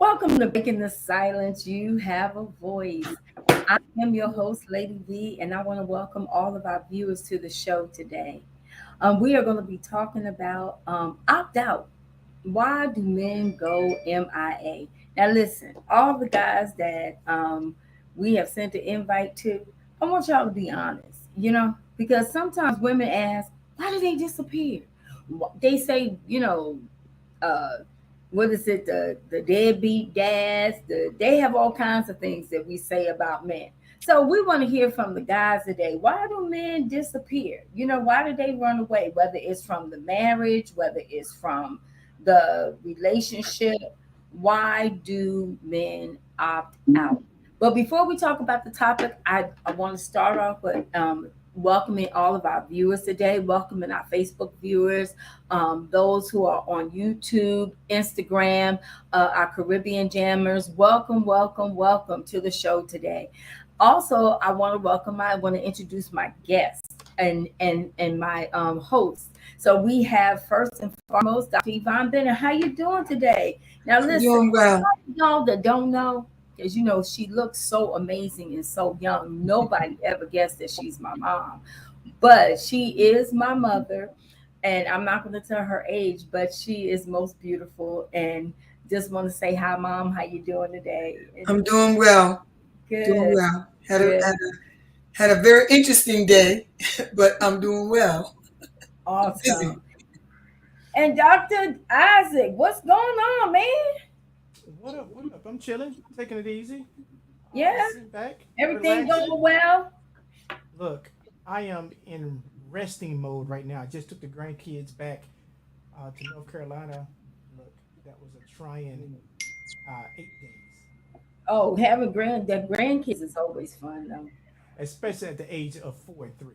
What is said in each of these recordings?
Welcome to Breaking the Silence. You have a voice. I am your host, Lady V, and I want to welcome all of our viewers to the show today. We are going to be talking about opt out. Why do men go MIA? Now, listen, all the guys that we have sent an invite to, I want y'all to be honest, because sometimes women ask, why do they disappear? They say, uh, what is it, the deadbeat dads, they have all kinds of things that we say about men. So we want to hear from the guys today. Why do men disappear? Why do they run away? Whether it's from the marriage, whether it's from the relationship, why do men opt out? But before we talk about the topic, I want to start off with welcoming all of our viewers today, welcoming our Facebook viewers, those who are on YouTube, Instagram, our Caribbean jammers. Welcome, welcome, welcome to the show today. Also, I want to introduce my guests and my hosts. So we have first and foremost Dr. Yvonne Bennett. How you doing today? Now listen, Doing well. y'all that don't know, because she looks so amazing and so young. Nobody ever guessed that she's my mom, but she is my mother, and I'm not going to tell her age, but she is most beautiful. And just want to say hi, mom. How you doing today? And I'm doing well. Doing good, well. Had a good, had a had a very interesting day, but I'm doing well. Busy. awesome. And Dr. Isaac, what's going on, man? What up? What up? I'm chilling, taking it easy. Yeah, Sitting back, everything relaxing. going well? Look, I am in resting mode right now. I just took the grandkids back to North Carolina. Look, that was a trying 8 days, Oh, having the grandkids is always fun, though. especially at the age of 4 and 3.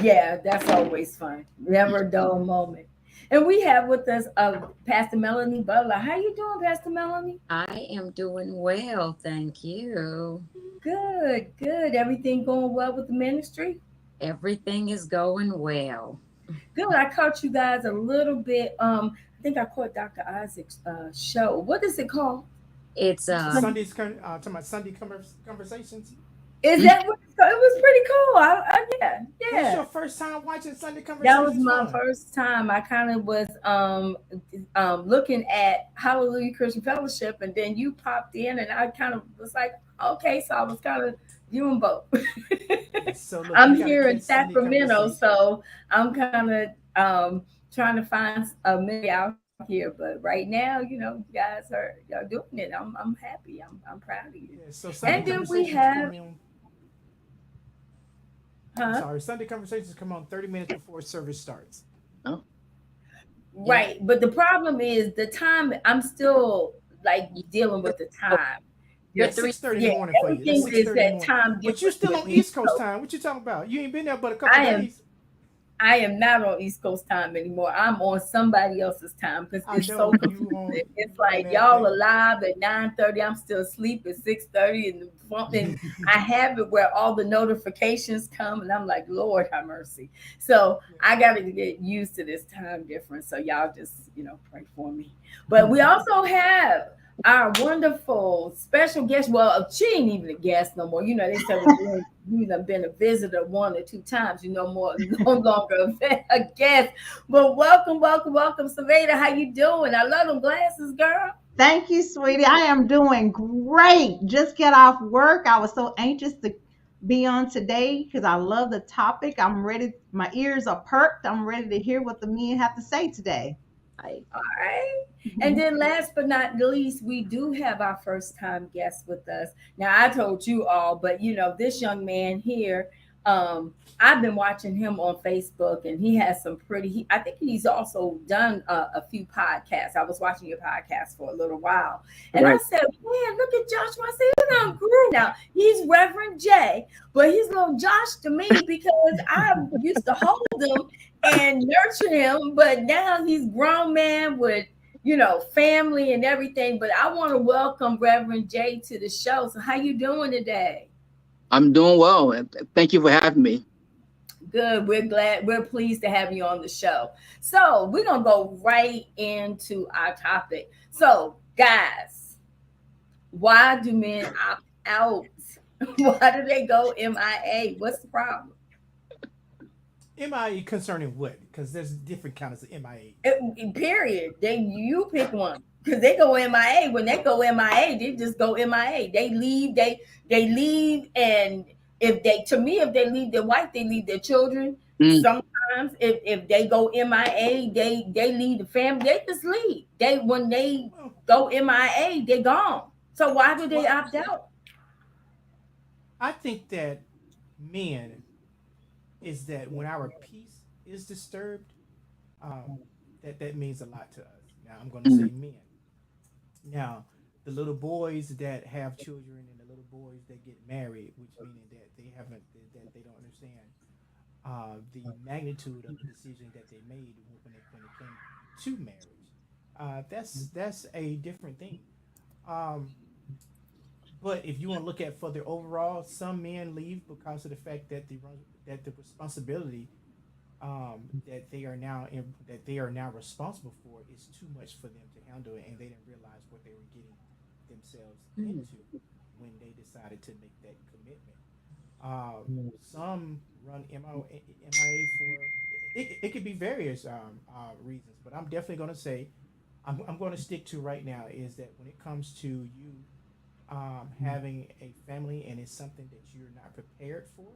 Yeah, that's always fun. Never a dull moment. And we have with us Pastor Melanie Butler. How you doing, Pastor Melanie? I am doing well, thank you. Good, good. Everything going well with the ministry? Everything is going well. Good. I caught you guys a little bit. I think I caught Dr. Isaac's show. What is it called? It's Talking about Sunday conversations. Is that what it's called? It was pretty cool. Yeah, What's yeah. your first time watching Sunday That was conversations my from? first time. I kind of was looking at Hallelujah Christian Fellowship, and then you popped in, and I kind of was like, okay, so I was kind of doing both. Yes. So look, I'm you got to here in catch Sunday Sacramento, conversations. so I'm kind of trying to find a maybe out here. But right now, you guys y'all doing it. I'm happy. I'm proud of you. Yeah. So And Sunday then we conversations have, come in. I'm huh? sorry. Sunday conversations come on 30 minutes before service starts. oh yeah, Right. But the problem is the time. I'm still like you- dealing with the time. you're That's This, three. 6:30 in yeah, the morning for you. That's everything six is thirty in the that morning. time But you difference still with on me. East Coast So time. What you talking about? You ain't been there but a couple I am days. I am not on East Coast time anymore. I'm on somebody else's time because I it's so know you on confusing. It's you on like that y'all that. alive at 9:30. I'm still asleep at 6:30, and I have it where all the notifications come, and I'm like, Lord have mercy. So Yeah. I got to get used to this time difference. So y'all just pray for me. But we also have our wonderful special guest. Well, she ain't even a guest no more. They said you have been a visitor 1 or 2 times. More no longer a guest. But welcome, welcome, welcome, Silvadia. How you doing? I love them glasses, girl. Thank you, sweetie. I am doing great. Just get off work. I was so anxious to be on today because I love the topic. I'm ready. My ears are perked. I'm ready to hear what the men have to say today. I, All right. And then last but not least, we do have our first time guest with us. Now I told you all, but this young man here, I've been watching him on Facebook, and he has some I think he's also done a few podcasts. I was watching your podcast for a little while, and I right. said, man, look at Joshua. I said, he done grew now. He's Reverend J, but he's little Josh to me because I used to hold him and nurture him, but now he's grown man with family and everything. But I want to welcome Reverend J to the show. So how you doing today? I'm doing well. Thank you for having me. Good. We're pleased to have you on the show. So we're gonna go right into our topic. So guys, Why do men opt out? Why do they go MIA? What's the problem? MIA concerning what? Because there's different kinds of MIA. Period. You pick one because they go MIA. When they go MIA, they just go MIA. They leave. They leave, and if they leave their wife, they leave their children. Mm. Sometimes if they go MIA, they leave the family. They just leave. They when they Well, go MIA, they're gone. So why do they well, opt out? I think that men is that when our peace is disturbed, um, that means a lot to us. Now I'm going to say Mm. men. Now, the little boys that have children and the little boys that get married, which meaning that they haven't that they don't understand the magnitude of the decision that they made when it came to marriage. That's a different thing. Um, but if you want to look at further overall, some men leave because of the fact that the responsibility that they are now responsible for is too much for them to handle, and they didn't realize what they were getting themselves Mm. into when they decided to make that commitment. Some run MIA for it could be various reasons, but I'm definitely going to say I'm going to stick to right now is that when it comes to you having a family and it's something that you're not prepared for,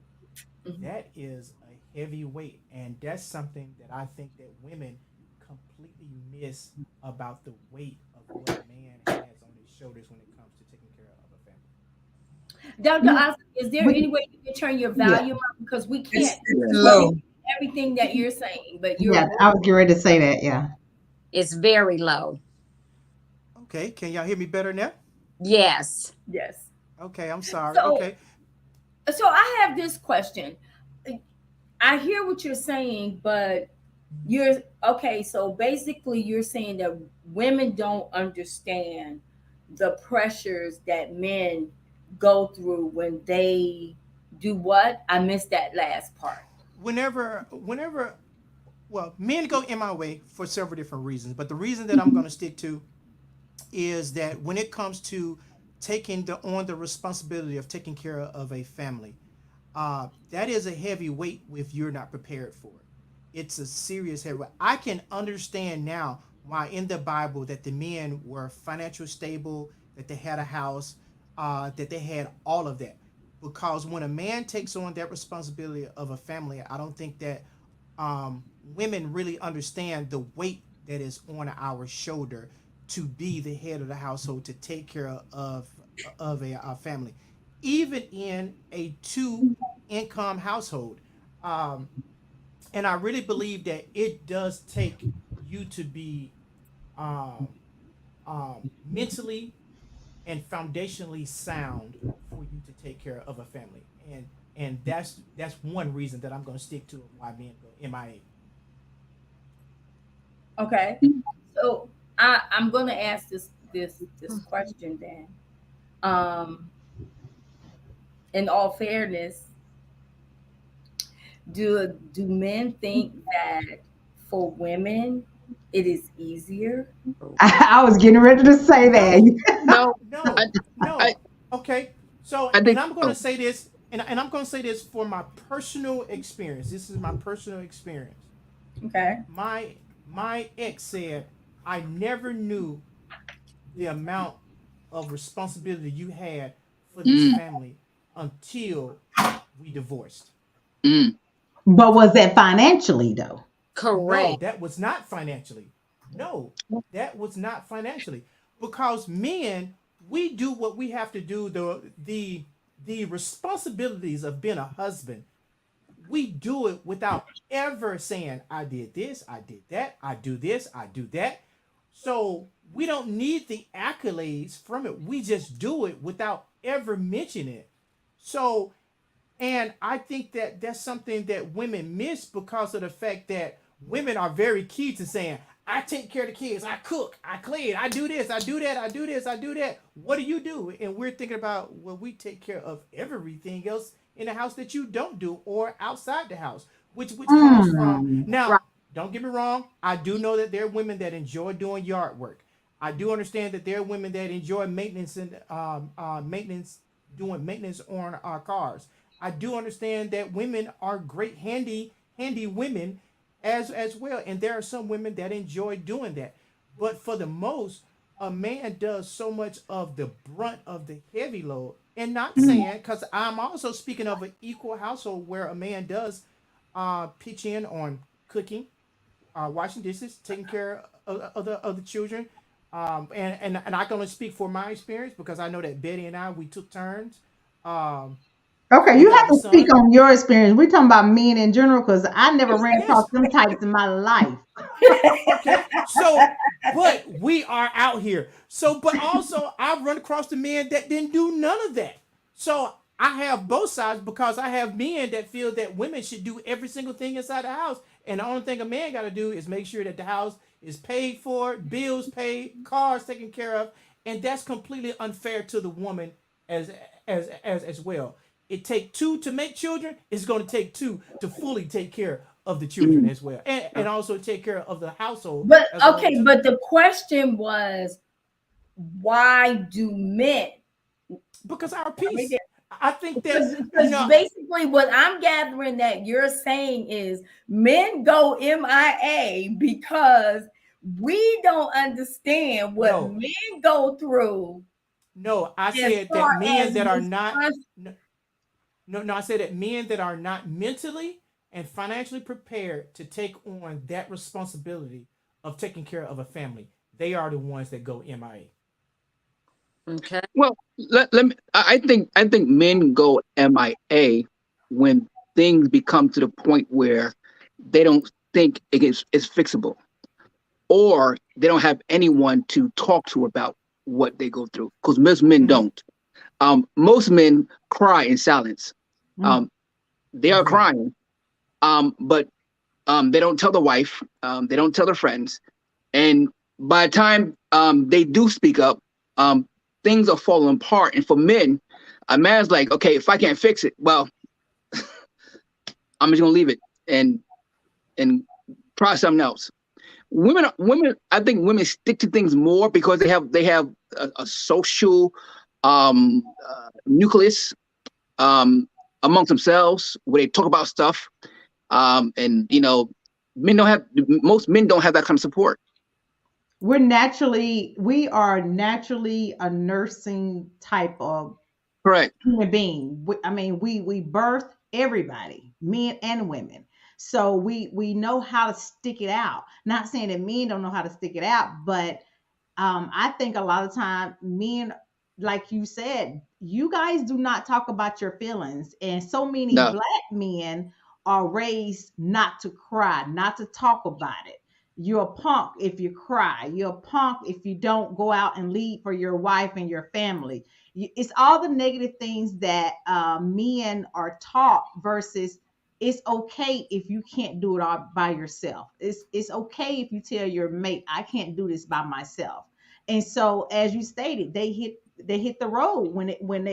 Mhm. that is a heavy weight, and that's something that I think that women completely miss about the weight of what a man has on his shoulders when it comes to taking care of a family. Dr. You, Oscar, is there we, any way you can turn your yeah, volume up? Because we It's can't it's we low. hear everything that you're saying, but yeah, you're I was getting ready to say that. Yeah. It's very low. Okay, can y'all hear me better now? Yes. yes. Okay, I'm sorry. So Okay, so I have this question. I hear what you're saying, but you're okay. So basically, you're saying that women don't understand the pressures that men go through when they do what? I missed that last part. whenever well, men go in my way for several different reasons, but the reason that I'm going to stick to is that when it comes to taking the responsibility of taking care of a family, that is a heavy weight if you're not prepared for it. It's a serious heavy weight. I can understand now why in the Bible that the men were financially stable, that they had a house, that they had all of that. Because when a man takes on that responsibility of a family, I don't think that women really understand the weight that is on our shoulder to be the head of the household, to take care of a family, even in a two income household. Um, and I really believe that it does take you to be um, mentally and foundationally sound for you to take care of a family. And that's one reason that I'm going to stick to why men go MIA. Okay. So I'm gonna ask this question then. Um, in all fairness, do men think that for women it is easier? I was getting ready to say No, that. No, I, no, I, no. Okay. So, I and think. I'm going to Oh, say this, and I'm going to say this for my personal experience. This is my personal experience. Okay. My ex said, I never knew the amount of responsibility you had for this mm, family until we divorced. mm. But was that financially though? No, Correct. that was not financially. No, that was not financially. Because men, we do what we have to do. The responsibilities of being a husband, we do it without ever saying, I did this, I did that, I do this, I do that. So we don't need the accolades from it. We just do it without ever mentioning it. So, and I think that that's something that women miss because of the fact that women are very key to saying, I take care of the kids, I cook, I clean, I do this, I do that, I do this, I do that. What do you do? And we're thinking about, well, we take care of everything else in the house that you don't do or outside the house, which comes from Mm. Right. now. Don't get me wrong. I do know that there are women that enjoy doing yard work. I do understand that there are women that enjoy maintenance and doing maintenance on our cars. I do understand that women are great handy women as well, and there are some women that enjoy doing that. But for the most, a man does so much of the brunt of the heavy load. And not saying, because I'm also speaking of an equal household where a man does pitch in on cooking, washing dishes, taking care of the children. And I can only speak for my experience because I know that Betty and I, we took turns. Um, Okay, we you have have a to speak son. on your experience. We're talking about men in general because I never ran across Yes. them types in my life. Okay. So, but we are out here. So, but also I've run across the men that didn't do none of that. So I have both sides because I have men that feel that women should do every single thing inside the house. And the only thing a man got to do is make sure that the house is paid for, bills paid, cars taken care of. And that's completely unfair to the woman as as well. It take two to make children. It's going to take two to fully take care of the children Mm. as well, and also take care of the household But as a whole okay, too. but the question was, why do men? Because our Right peace. there. I think that Because basically what I'm gathering that you're saying is men go MIA because we don't understand what no, men go through no. I as said far that men as that are not response. no, no. I said that men that are not mentally and financially prepared to take on that responsibility of taking care of a family, they are the ones that go MIA. Okay. Well, let me. I think men go MIA when things become to the point where they don't think it's fixable, or they don't have anyone to talk to about what they go through. Because most men Mm-hmm. don't. Most men cry in silence. Mm. Um, they are Agreed. crying, but they don't tell the wife. They don't tell their friends. And by the time they do speak up, um, things are falling apart. And for men, a man's like, okay, if I can't fix it, well, I'm just gonna leave it and try something else. Women, I think women stick to things more because they have a social nucleus um, amongst themselves where they talk about stuff. And men don't have most men don't have that kind of support. We are naturally a nursing type of Correct. human being. I mean, we birth everybody, men and women. So we know how to stick it out. Not saying that men don't know how to stick it out, but I think a lot of time men, like you said, you guys do not talk about your feelings, and so many No. black men are raised not to cry, not to talk about it. You're a punk if you cry. You're a punk if you don't go out and lead for your wife and your family. It's all the negative things that men are taught versus it's okay if you can't do it all by yourself. It's okay if you tell your mate, I can't do this by myself. And so, as you stated, they hit the road when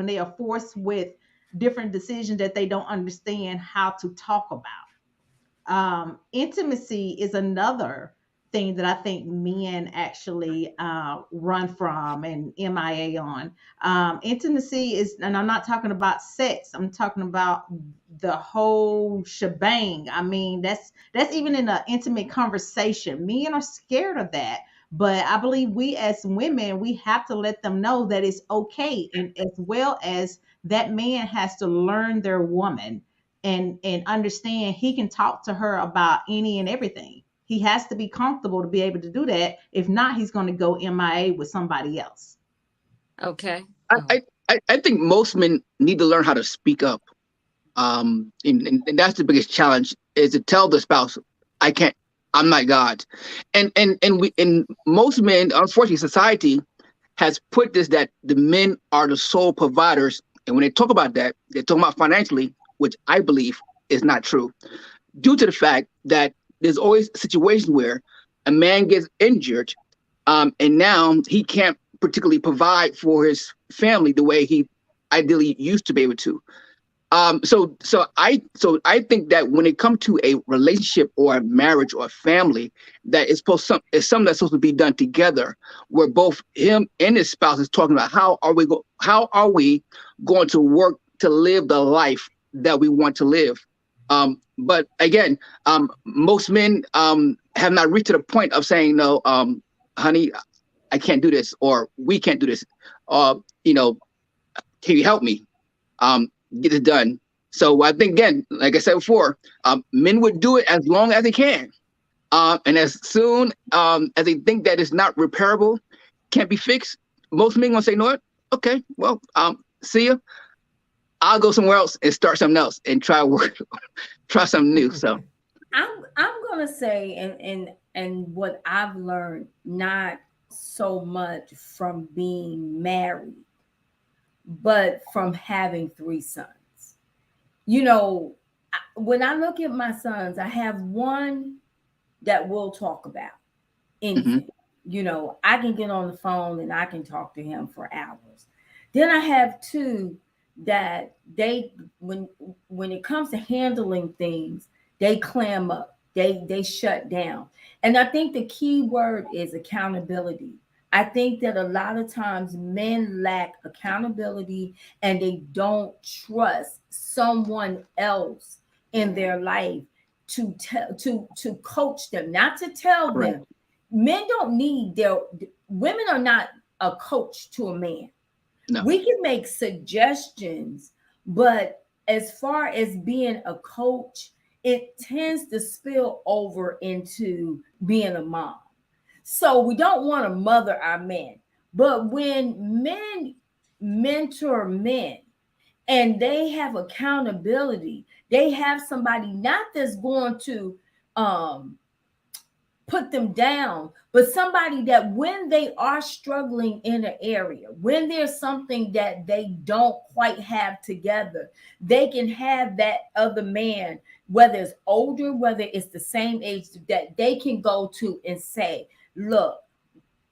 they are forced with different decisions that they don't understand how to talk about. Intimacy is another thing that I think men actually run from and MIA on. Intimacy is, and I'm not talking about sex. I'm talking about the whole shebang. I mean, that's even in an intimate conversation. Men are scared of that. But I believe we as women, we have to let them know that it's okay, and as well as that man has to learn their woman and understand he can talk to her about any and everything. He has to be comfortable to be able to do that. If not, he's going to go MIA with somebody else. Okay. I, Oh, I, I think most men need to learn how to speak up. And that's the biggest challenge is to tell the spouse, I can't, I'm not God. And most men, unfortunately, society has put this that the men are the sole providers. And when they talk about that, they're talking about financially, which I believe is not true, due to the fact that there's always a situation where a man gets injured, and now he can't particularly provide for his family the way he ideally used to be able to. So I think that when it comes to a relationship or a marriage or a family, that it's something that's supposed to be done together, where both him and his spouse is talking about how are we going to work to live the life that we want to live. But again, most men have not reached to the point of saying, no, honey, I can't do this, or we can't do this, you know, can you help me get it done? So I think, again, like I said before, men would do it as long as they can, and as soon as they think that it's not repairable, can't be fixed, most men gonna say, no, what? Okay, well, see ya. I'll go somewhere else and start something else and try something new. So I'm gonna say, and what I've learned, not so much from being married, but from having three sons. You know, when I look at my sons, I have one that we'll talk about mhm. anything. You know, I can get on the phone and I can talk to him for hours. Then I have two that they when it comes to handling things, they clam up. They shut down. And I think the key word is accountability. I think that a lot of times men lack accountability and they don't trust someone else in their life to tell to coach them, not to tell Correct. them. Men don't need their women are not a coach to a man. No. We can make suggestions, but as far as being a coach, it tends to spill over into being a mom. So we don't want to mother our men. But when men mentor men and they have accountability, they have somebody not that's going to um put them down, but somebody that when they are struggling in an area, when there's something that they don't quite have together, they can have that other man, whether it's older, whether it's the same age, that they can go to and say, look,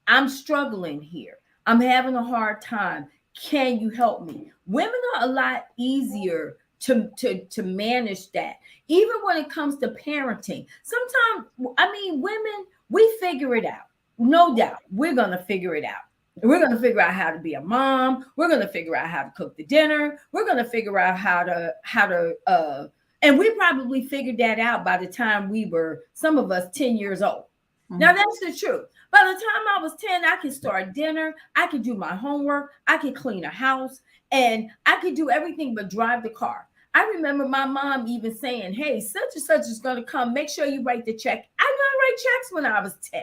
I'm struggling here. I'm having a hard time. Can you help me? Women are a lot easier to manage that. Even when it comes to parenting. Sometimes, I mean, women, we figure it out. No doubt. We're gonna figure it out. We're gonna figure out how to be a mom. We're gonna figure out how to cook the dinner. We're gonna figure out how to and we probably figured that out by the time we were, some of us, 10 years old. Now that's the truth. By the time I was 10, I could start dinner, I could do my homework, I could clean a house, and I could do everything but drive the car. I remember my mom even saying, hey, such and such is going to come. Make sure you write the check. I know I write checks when I was 10.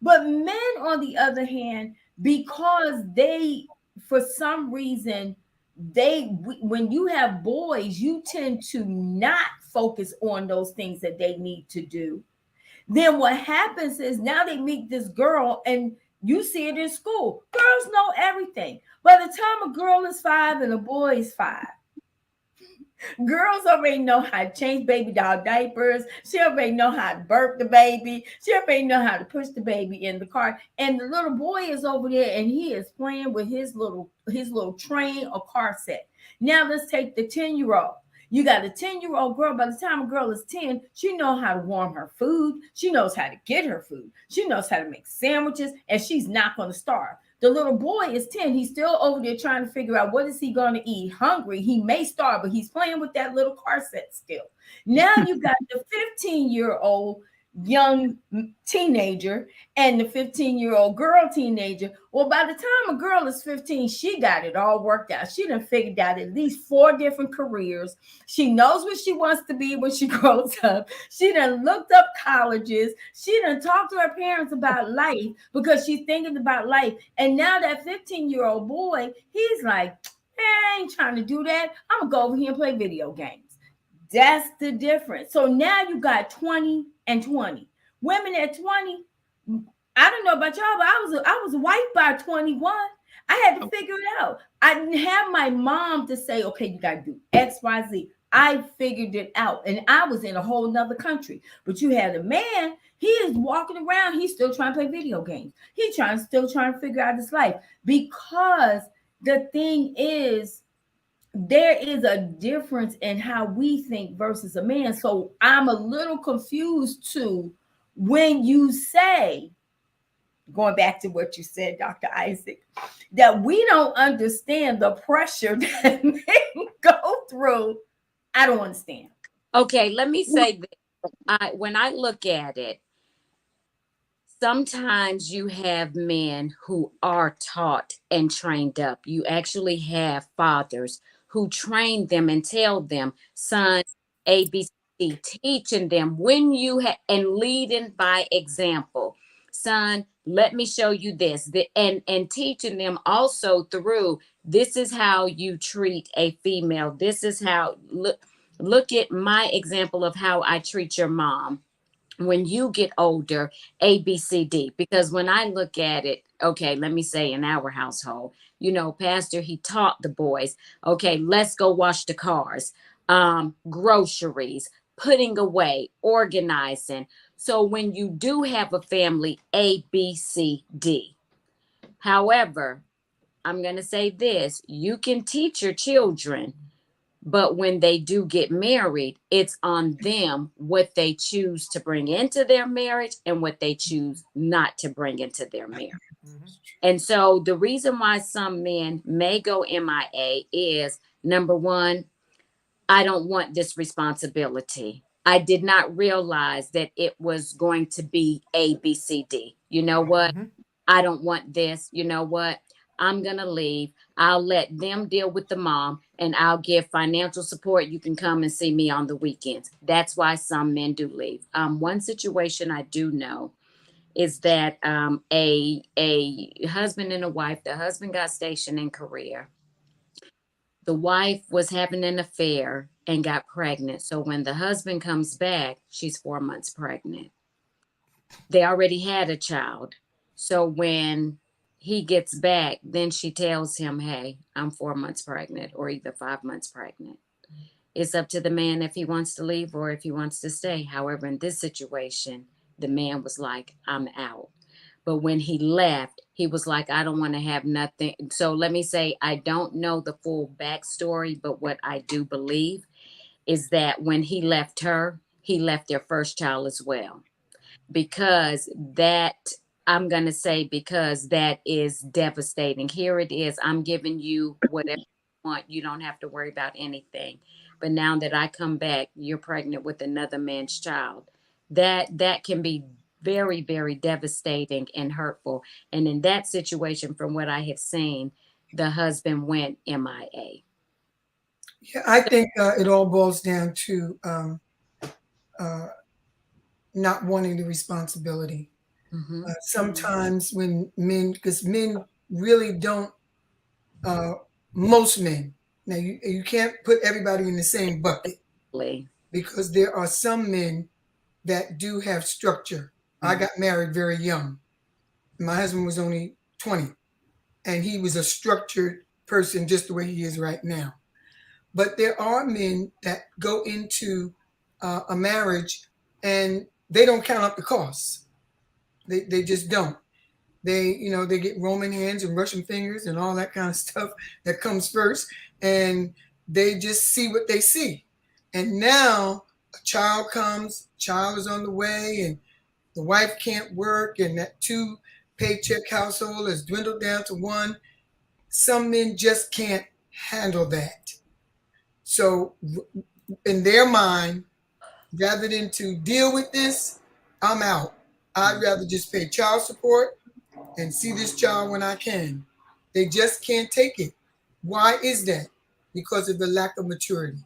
But men, on the other hand, because they, for some reason, when you have boys, you tend to not focus on those things that they need to do. Then what happens is now they meet this girl and you see it in school. Girls know everything. By the time a girl is 5 and a boy is 5, girls already know how to change baby doll diapers. She already know how to burp the baby. She already know how to push the baby in the car. And the little boy is over there and he is playing with his little train or car set. Now let's take the 10-year-old. You got a 10-year-old girl. By the time a girl is 10, she knows how to warm her food. She knows how to get her food. She knows how to make sandwiches, and she's not going to starve. The little boy is 10. He's still over there trying to figure out what is he going to eat. Hungry. He may starve, but he's playing with that little car set still. Now you got the 15-year-old young teenager and the 15-year-old girl teenager. Well, by the time a girl is 15, she got it all worked out. She done figured out at least 4 different careers. She knows what she wants to be when she grows up. She done looked up colleges. She done talked to her parents about life because she's thinking about life. And now that 15-year-old boy, he's like, I ain't trying to do that. I'm going to go over here and play video games. That's the difference. So now you got 20 and 20. Women at 20, I don't know about y'all, but I was white by 21. I had to figure it out. I didn't have my mom to say, okay, you got to do X, Y, Z. I figured it out. And I was in a whole nother country. But you had a man, he is walking around, he's still trying to play video games. He's still trying to figure out his life. Because the thing is, there is a difference in how we think versus a man. So I'm a little confused too when you say, going back to what you said, Dr. Isaac, that we don't understand the pressure that men go through. I don't understand. Okay, let me say this. When I look at it, sometimes you have men who are taught and trained up. You actually have fathers who train them and tell them, son, ABC, teaching them when you and leading by example. Son, let me show you this. And teaching them also through, this is how you treat a female. This is how, look at my example of how I treat your mom when you get older, A, B, C, D. Because when I look at it, okay, let me say in our household, Pastor, he taught the boys, okay, let's go wash the cars, groceries, putting away, organizing. So when you do have a family, A, B, C, D. However, I'm going to say this, you can teach your children, but when they do get married, it's on them what they choose to bring into their marriage and what they choose not to bring into their marriage. Mhm. And so the reason why some men may go MIA is, number one, I don't want this responsibility. I did not realize that it was going to be A, B, C, D. You know what? Mhm. I don't want this. You know what? I'm going to leave. I'll let them deal with the mom and I'll give financial support. You can come and see me on the weekends. That's why some men do leave. One situation I do know is that a husband and a wife, the husband got stationed in Korea. The wife was having an affair and got pregnant. So when the husband comes back, she's 4 months pregnant. They already had a child. So when he gets back, then she tells him, hey, I'm 4 months pregnant or either 5 months pregnant. It's up to the man if he wants to leave or if he wants to stay. However, in this situation, the man was like, I'm out. But when he left, he was like, I don't want to have nothing. So let me say, I don't know the full backstory, but what I do believe is that when he left her, he left their first child as well because that I'm going to say because that is devastating. Here it is. I'm giving you whatever you want. You don't have to worry about anything. But now that I come back, you're pregnant with another man's child. That can be very, very devastating and hurtful. And in that situation, from what I have seen, the husband went MIA. Yeah, I think it all boils down to uh, not wanting the responsibility. Mm-hmm. Sometimes when men, because men really don't, uh, most men, now you can't put everybody in the same bucket because there are some men that do have structure. I got married very young. My husband was only 20, and he was a structured person just the way he is right now. But there are men that go into a marriage and they don't count up the costs. They just don't. They get Roman hands and Russian fingers and all that kind of stuff that comes first, and they just see what they see. And now a child comes, child is on the way, and the wife can't work, and that two paycheck household has dwindled down to one. Some men just can't handle that. So in their mind, rather than to deal with this, I'm out. I'd rather just pay child support and see this child when I can. They just can't take it. Why is that? Because of the lack of maturity.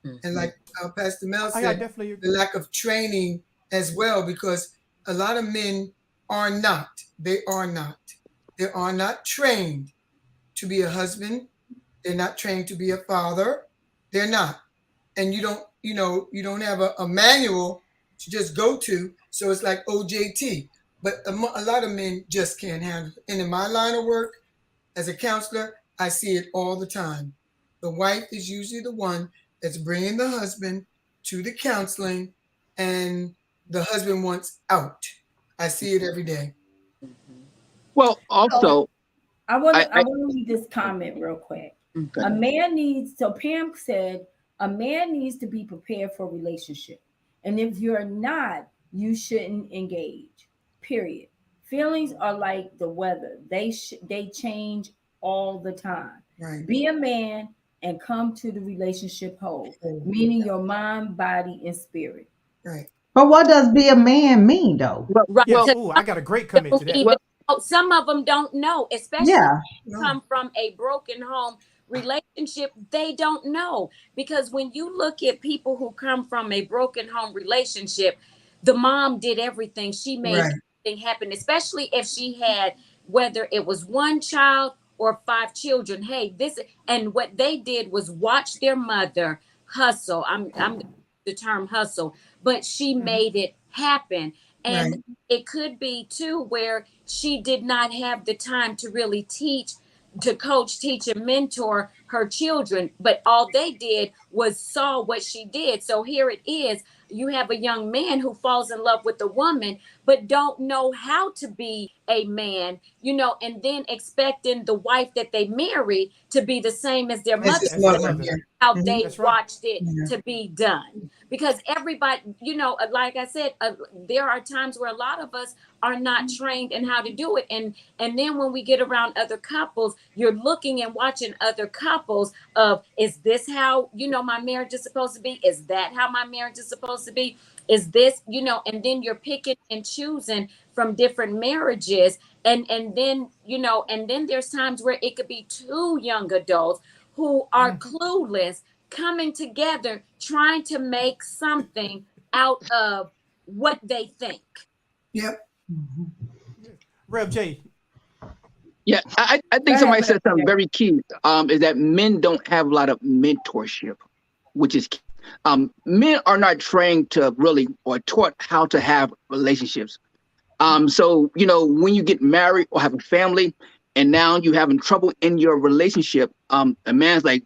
And Mm-hmm. like Pastor Mel I said, definitely the lack of training as well, because a lot of men are not. They are not. They are not trained to be a husband. They're not trained to be a father. They're not. And you don't have a manual to just go to. So it's like OJT. But a lot of men just can't handle it. And in my line of work as a counselor, I see it all the time. The wife is usually the one that's bringing the husband to the counseling, and the husband wants out. I see it every day. Mm-hmm. Well, So also, I want I, to I I want to read this comment real quick. A man needs, so Pam said, a man needs to be prepared for a relationship. And if you're not, you shouldn't engage. Period. Feelings are like the weather. They change all the time. Right. Be a man and come to the relationship whole, Oh, meaning your mind, body, and spirit. right. But what does be a man mean though? Well, Right. Yes. well, Oh, I got a great comment Don't to that. even well, know. Some of them don't know, especially Yeah. No. come from a broken home relationship. They don't know, because when you look at people who come from a broken home relationship, the mom did everything. She made Right. everything happen, especially if she had, whether it was one child or five children. Hey, this, and what they did was watch their mother hustle. I'm the term hustle, but she made it happen. And Right. it could be too where she did not have the time to really teach, to coach, teach, and mentor her children, but all they did was saw what she did. So here it is. You have a young man who falls in love with a woman, but don't know how to be a man, and then expecting the wife that they marry to be the same as their That's mother, his That's his mother. mother. Yeah. how Mhm. they That's right. watched it Yeah. to be done. Because everybody, like I said, there are times where a lot of us are not trained in how to do it, and then when we get around other couples, you're looking and watching other couples of, is this how my marriage is supposed to be? Is that how my marriage is supposed to be? Is this, and then you're picking and choosing from different marriages, and then there's times where it could be two young adults who are Mm. clueless, coming together trying to make something out of what they think. Yep. Rev J. yeah, I Go think ahead, somebody said something Reverend. very key. Is that men don't have a lot of mentorship, which is key. Men are not trained to really or taught how to have relationships. So when you get married or have a family, and now you're having trouble in your relationship, a man's like,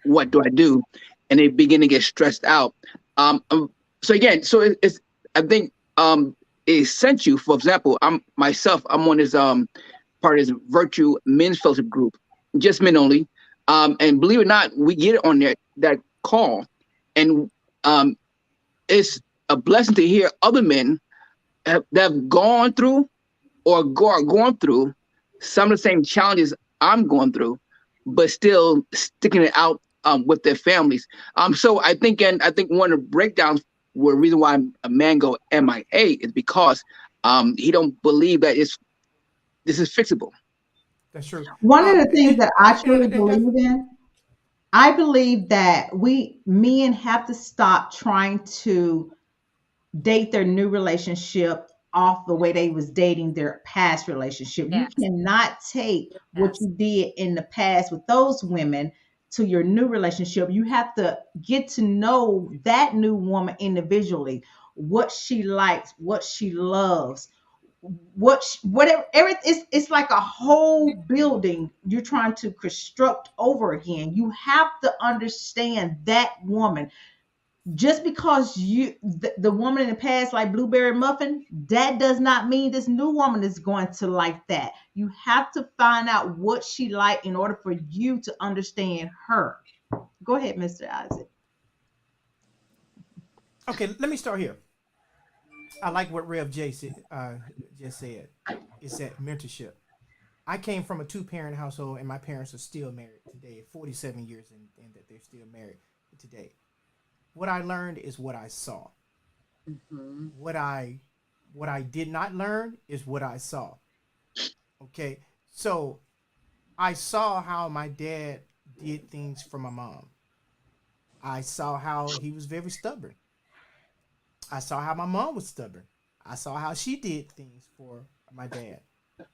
what do I do? And they begin to get stressed out. So again, it's I think it's essential. For example, I'm on this part of this virtue men's fellowship group, just men only. And believe it or not, we get on that call, and it's a blessing to hear other men that have gone through or are going through some of the same challenges I'm going through, but still sticking it out with their families. So I think one of the breakdowns, where the reason why a man go MIA is because he don't believe that this is fixable. That's true. One of the things And, that I and, truly and that's believe in, I believe that we men have to stop trying to date their new relationship off the way they was dating their past relationship. You Yes, cannot take what yes. you did in the past with those women to your new relationship. You have to get to know that new woman individually, what she likes, what she loves, whatever it's like a whole building you're trying to construct over again. You have to understand that woman. Just because the woman in the past like blueberry muffin, that does not mean this new woman is going to like that. You have to find out what she like in order for you to understand her. Go ahead, Mr. Isaac. okay. Let me start here. I like what Rev J just said. It's that mentorship. I came from a two-parent household, and my parents are still married today, 47 years, and that they're still married today. What I learned is what I saw. Mhm. What I did not learn is what I saw. Okay, so I saw how my dad did things for my mom. I saw how he was very stubborn. I saw how my mom was stubborn. I saw how she did things for my dad.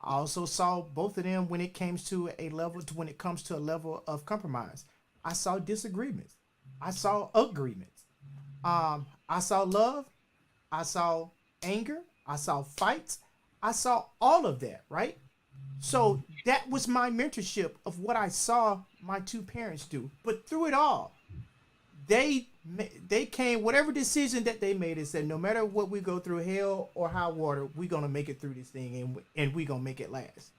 I also saw both of them when it comes to a level of compromise. I saw disagreements. I saw agreements. I saw love. I saw anger. I saw fights. I saw all of that, right? So that was my mentorship of what I saw my two parents do. But through it all, they came, whatever decision that they made, and said, no matter what we go through, hell or high water, we're gonna make it through this thing, and we're gonna make it last.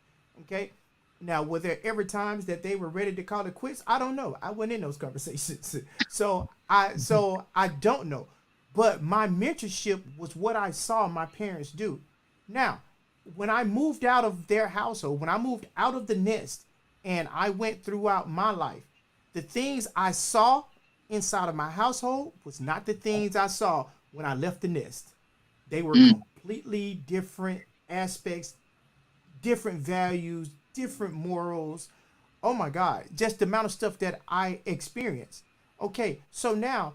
Okay, Now, were there ever times that they were ready to call it quits? I don't know. I wasn't in those conversations, so I don't know. But my mentorship was what I saw my parents do. Now, when I moved out of their household, when I moved out of the nest, and I went throughout my life, the things I saw inside of my household was not the things I saw when I left the nest. They were Mm. completely different aspects, different values, different morals. Oh my God, just the amount of stuff that I experienced. Okay, so now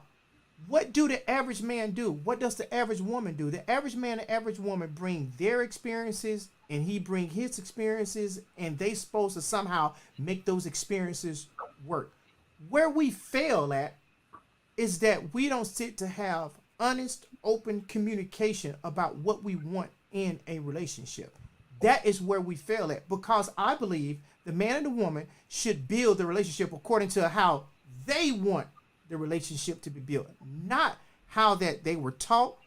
what do the average man do? What does the average woman do? The average man and average woman bring their experiences and he bring his experiences and they supposed to somehow make those experiences work. Where we fail at is that we don't sit to have honest, open communication about what we want in a relationship. That is where we fail at because I believe the man and the woman should build the relationship according to how they want the relationship to be built, not how that they were taught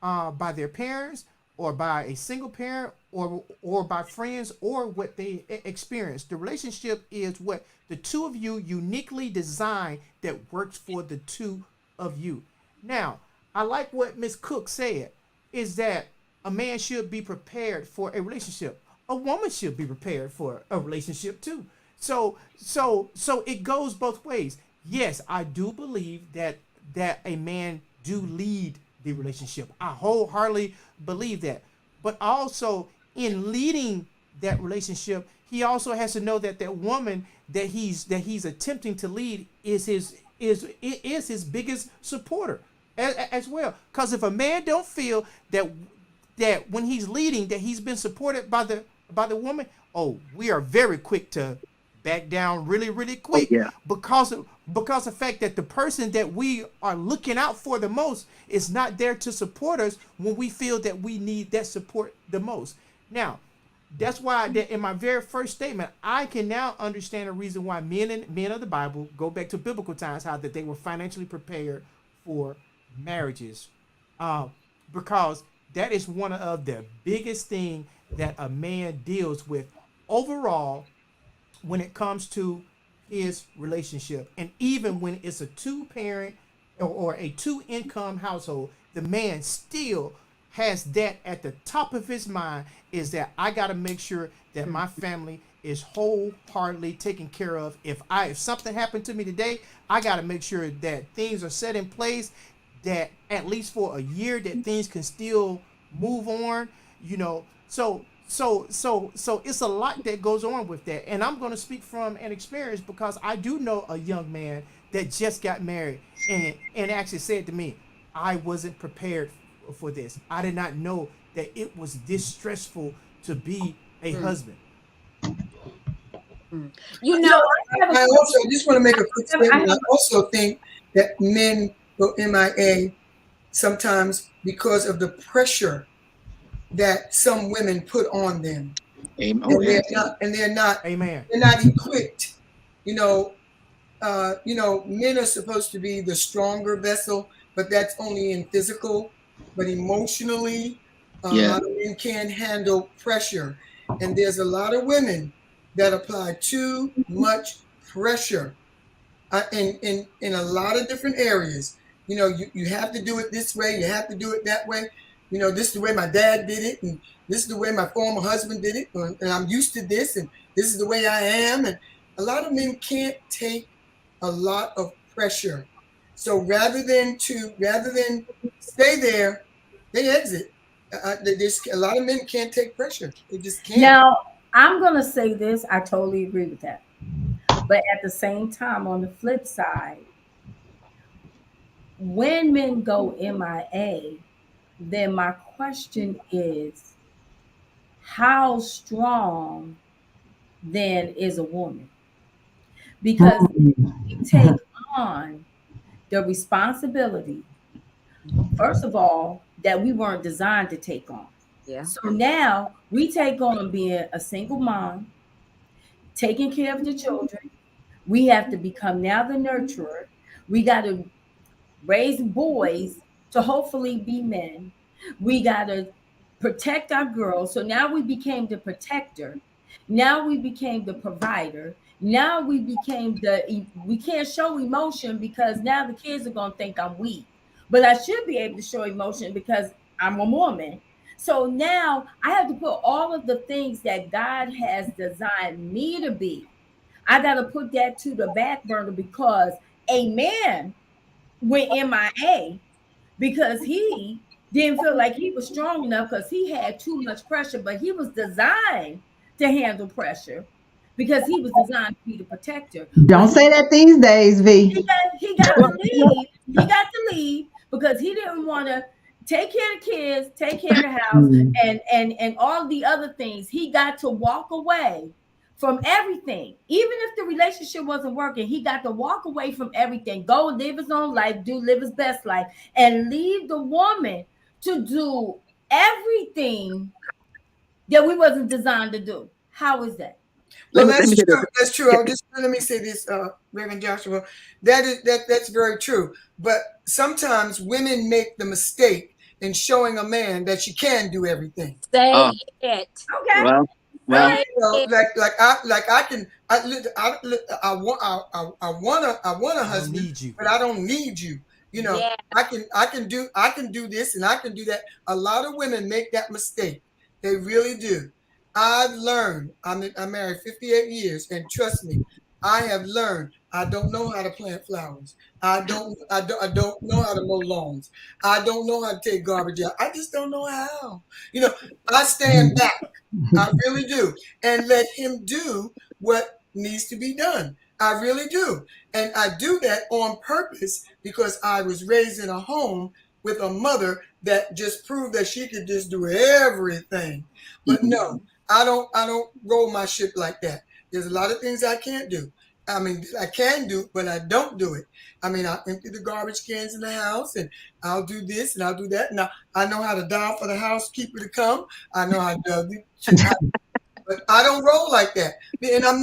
by their parents or by a single parent or by friends or what they experienced. The relationship is what the two of you uniquely design that works for the two of you. Now, I like what Miss Cook said is that a man should be prepared for a relationship. A woman should be prepared for a relationship too. So it goes both ways. Yes, I do believe that a man do lead the relationship. I wholeheartedly believe that. But also in leading that relationship, he also has to know that that woman that he's attempting to lead is his biggest supporter as well. Because if a man don't feel that when he's leading that he's been supported by the woman, oh, we are very quick to back down really really Oh quick yeah. because of the fact that the person that we are looking out for the most is not there to support us when we feel that we need that support the most. Now, that's why that in my very first statement, I can now understand the reason why men of the Bible go back to biblical times, how that they were financially prepared for marriages, um, because that is one of the biggest thing that a man deals with overall when it comes to his relationship. And even when it's a two parent or a two income household, the man still has that at the top of his mind is that I got to make sure that my family is wholeheartedly taken care of. If something happened to me today, I got to make sure that things are set in place, that at least for a year that things can still move on, you know. So it's a lot that goes on with that. And I'm going to speak from an experience because I do know a young man that just got married and actually said to me, I wasn't prepared for this. I did not know that it was this stressful to be a husband. You So know, I have I a also just want to make a quick I statement. have I also think that men go MIA sometimes because of the pressure that some women put on them, Amen. Oh and yeah. Amen. they're not equipped. You know, men are supposed to be the stronger vessel, but that's only in physical. But emotionally, a Yeah. lot of men can't handle pressure, and there's a lot of women that apply too much pressure in a lot of different areas. You have to do it this way, you have to do it that way. This is the way my dad did it, and this is the way my former husband did it, and I'm used to this, and this is the way I am. And a lot of men can't take a lot of pressure. So rather than stay there, they exit. There's a lot of men can't take pressure. They just can't. now I'm gonna say this, I totally agree with that. But at the same time, on the flip side, when men go MIA, then my question is how strong then is a woman? Because we take on the responsibility, first of all, that we weren't designed to take on. yeah. So now we take on being a single mom, taking care of the children. We have to become now the nurturer. We got to raise boys to hopefully be men. We got to protect our girls. So now we became the protector. Now we became the provider. Now we became we can't show emotion because now the kids are going to think I'm weak. But I should be able to show emotion because I'm a woman. So now I have to put all of the things that God has designed me to be. I got to put that to the back burner because a man went MIA because he didn't feel like he was strong enough because he had too much pressure, but he was designed to handle pressure because he was designed to be the protector. But Don't say that these days, V. he got Well, to leave. He got to leave because he didn't want to take care of the kids, take care of the house, Mm. and all the other things. He got to walk away from everything. Even if the relationship wasn't working, he got to walk away from everything, go live his own life, live his best life, and leave the woman to do everything that we wasn't designed to do. How is that? Well, let that's me say this. true. That's true. I'll just let me say this, Reverend Joshua. That's very true. But sometimes women make the mistake in showing a man that she can do everything. Say Uh, it. Okay. well, All well, Say right. it. Like I can I want a I don't husband, need you. but I don't need you. You know, Yeah. I can do this and I can do that. A lot of women make that mistake. They really do. I've learned. I'm married 58 years, and trust me, I have learned. I don't know how to plant flowers. I don't know how to mow lawns. I don't know how to take garbage out. I just don't know how. You know, I stand back. I really do. And let him do what needs to be done. I really do. And I do that on purpose because I was raised in a home with a mother that just proved that she could just do everything. But mhm. no, I don't roll my ship like that. There's a lot of things I can't do. I mean, I can do, but I don't do it. I mean, I empty the garbage cans in the house and I'll do this and I'll do that. Now, I know how to dial for the housekeeper to come. I know how to, but I don't roll like that. And I'm